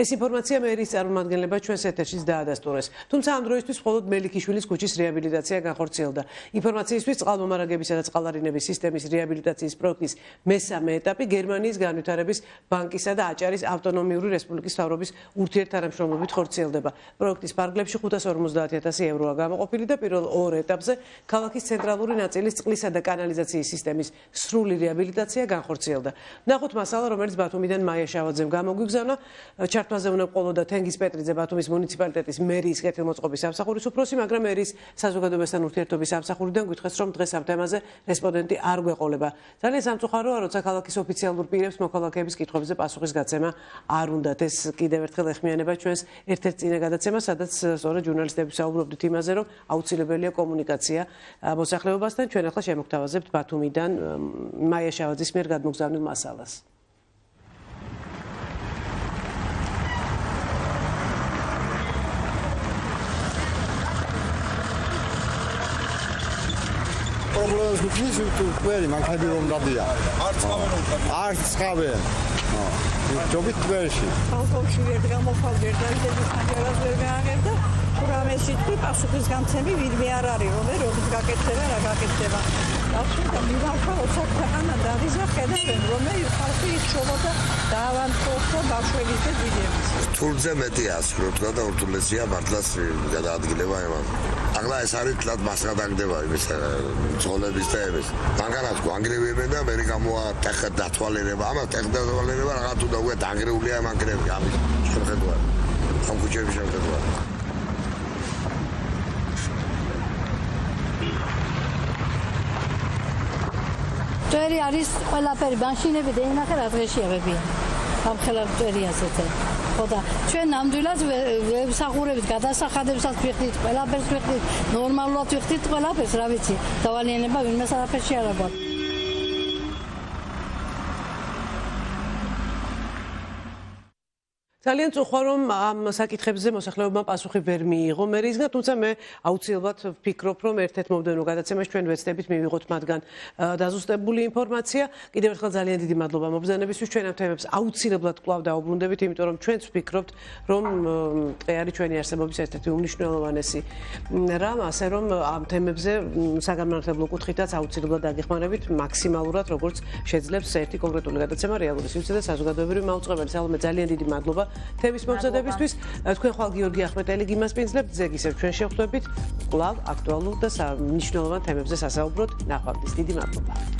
S1: ეს ინფორმაცია მერიის წარმომადგენლება ჩვენს ეთერშიც დაადასტურეს. თუმცა ამ დროისთვის მხოლოდ მელიქიშვილის ქუჩის რეაბილიტაცია განხორციელდა. ინფორმაციისთვის წყალმომარაგებისა და წყალარინების სისტემის რეაბილიტაციის პროექტის მესამე ეტაპი გერმანიის განვითარების ბანკისა და აჭარის ავტონომიური რესპუბლიკის მთავრობის ურთიერთთანამშრომლობით ხორციელდება. პროექტის ფარგლებში 550.000 ევროა გამოყოფილი და პირველ ორ ეტაპზე ქალაქის ცენტრალური ნაწილის წყლისა და კანალიზაციის სისტემის სრული რეაბილიტაცია განხორციელდა. ნახოთ მასალა, რომელიც ბათუმიდან მაია შავაძემ გამოგვიგზავნა. ჩართვაზე უნდა ყოლოდა თენგიზ პეტრიძე ბათუმის მუნიციპალიტეტის მერიის კეთილმოწყობის სამსახურის უფროსი, მაგრამ მერიის საზოგადოებასთან ურთიერთობის სამსახურიდან გითხრეს, რომ დღეს ამ თემაზე რესპონდენტი არ გვეყოლება. ძალიან სამწუხაროა, როცა ქალაქის ოფიციალურ პირებს მოქალაქეების კითხვებზე პასუხის გაცემა არ უნდათ. ეს კიდევ ერთხელ ეხმიანება ჩვენს ერთ-ერთ წინა გადაცემას, სადაც სწორედ ჟურნალისტები საუბრობდით იმაზე, რომ აუცილებელია კომუნიკაცია მოსახლეობასთან. ჩვენ ახლა შემოგთავაზებთ ბათუმიდან მაია შავაძის მიერ გადმოგზავნილ მასალას.
S7: პრობლემას გვქნის ყველი მანქანები რომ დადია. არც წყავენ. ჯობით ყველში.
S8: ბალკონში ვერ გამოფავდერ და ისეთი სამჯერად ვერ გააღებდა. რამე სიტყვი პასუხის გამცემი ვინმე არ არის რომ როდის გაკეთდება რა გაკეთდება. და მივარქვა ოცხ ქვეყანა დავიზა ხედავენ რომ ხალხი იშოვოდა დაავადდა ბავშვების და ძიების.
S7: რთულზე მეტი ასრულებთ და ურთულესია მართლაც გადაადგილება ემან. ახლა ეს არის თლად მასგადაგდება იმის ძღოლების და ემის. მაგალითად გვანგრევებენ და მე გამოა დათვალიერება. ამას დათვალიერება რა თუ და უკვე დაგრეულია ამანგრევი ამის შეხედვა. ამ ქუჩების შეხედვა.
S9: ჭერი არის ყველაფერი მანქანები და ინახე რა დღეში აღებია. ამ ხელარ ჭერი ასეთე.
S10: ხო და ჩვენ ნამდვილად ვებსახურებით გადასახადებსაც ვიხდით, ყველაფერს ვიხდით, ნორმალურად ვიხდით ყველაფერს, რა ვიცი, დავალიანება ვინმეს არაფერში არ აქვს.
S1: ძალიან წუხვა რომ ამ საკითხებზე მოსახლეობამ პასუხი ვერ მიიღო მერისგან, თუმცა მე აუცილებლად ვფიქრობ, რომ ერთ-ერთ მომდევნო გადაცემაში ჩვენ ვეცდებით მივიღოთ მათგან დაზუსტებული ინფორმაცია. კიდევ ერთხელ ძალიან დიდი მადლობა მობრძანებისთვის. ჩვენ ამ თემებს აუცილებლად კვლავ დაუბრუნდებით, იმიტომ რომ ჩვენც ვფიქრობთ, რომ ტყე არის ჩვენი არსებობის ერთ-ერთი უმნიშვნელოვანესი რამ, ასე რომ ამ თემებზე საგანმანათლებლო კუთხითაც აუცილებლად დაგეხმარებით მაქსიმალურად, როგორც შეძლებს ერთი კონკრეტული გადაცემა რეალური სივრცე და საზოგადოებრივი მაუწყებელი. სალომე, ძალიან დიდი მადლობა თემის მომზადებისთვის. თქვენ ხვალ გიორგი ახმეტელი გიმასპინძლებთ, ზეგ ისევ ჩვენ შევხვდებით კვლავ აქტუალურ და მნიშვნელოვან თემებზე სასაუბროდ. ნახვამდის. დიდი მადლობა.